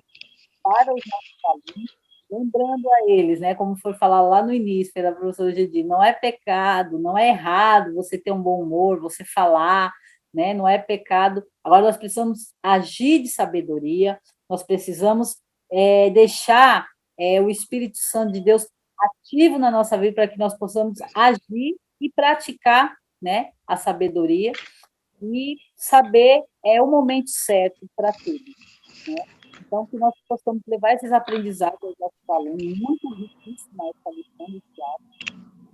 para os nossos alunos, lembrando a eles, né, como foi falar lá no início pela professora Gedi, não é pecado, não é errado você ter um bom humor, você falar, né, não é pecado. Agora nós precisamos agir de sabedoria, nós precisamos deixar o Espírito Santo de Deus ativo na nossa vida para que nós possamos agir e praticar, né, a sabedoria e saber o momento certo para tudo, né? Então, que nós possamos levar esses aprendizados aos nossos alunos, muito riquíssima essa lição do teatro,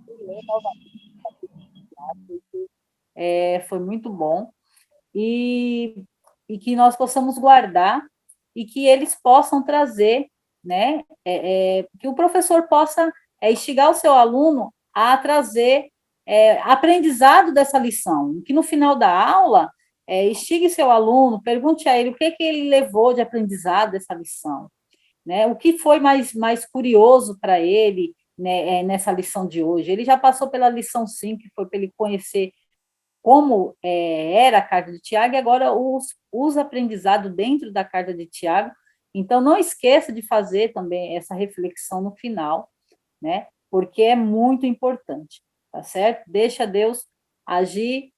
e ler novamente o capítulo do teatro, porque foi muito bom, e que nós possamos guardar e que eles possam trazer, né, que o professor possa instigar o seu aluno a trazer aprendizado dessa lição, que no final da aula instigue seu aluno, pergunte a ele o que ele levou de aprendizado dessa lição, né, o que foi mais curioso para ele, né, nessa lição de hoje. Ele já passou pela lição 5, que foi para ele conhecer como era a carta de Tiago, e agora os aprendizados dentro da carta de Tiago. Então, não esqueça de fazer também essa reflexão no final, né? Porque é muito importante, tá certo? Deixa Deus agir,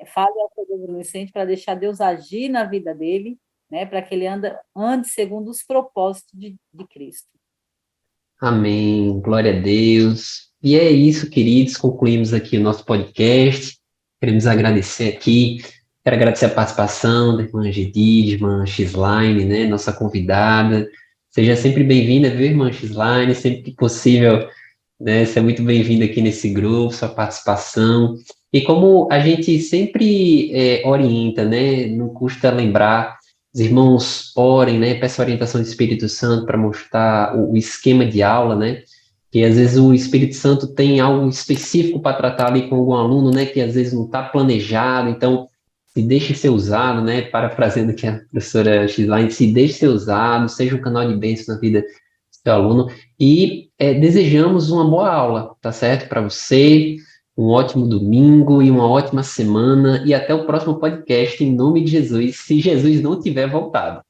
fale ao seu adolescente para deixar Deus agir na vida dele, né? Para que ele ande segundo os propósitos de Cristo. Amém. Glória a Deus. E é isso, queridos. Concluímos aqui o nosso podcast. Queremos agradecer aqui Quero agradecer a participação da irmã Gedide, irmã Xline, né, nossa convidada. Seja sempre bem-vinda, viu, irmã Xline? Sempre que possível, né, seja muito bem-vinda aqui nesse grupo, sua participação. E como a gente sempre orienta, né, não custa lembrar, os irmãos orem, né, peçam a orientação do Espírito Santo para mostrar o esquema de aula, né, que às vezes o Espírito Santo tem algo específico para tratar ali com algum aluno, né, que às vezes não está planejado, então se deixe ser usado, né, parafraseando aqui a professora Xline, se deixe ser usado, seja um canal de bênção na vida do seu aluno, e desejamos uma boa aula, tá certo? Para você, um ótimo domingo e uma ótima semana, e até o próximo podcast, em nome de Jesus, se Jesus não tiver voltado.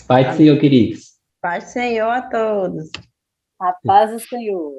Pai do Senhor, queridos. Paz do Senhor a todos. A paz do Senhor.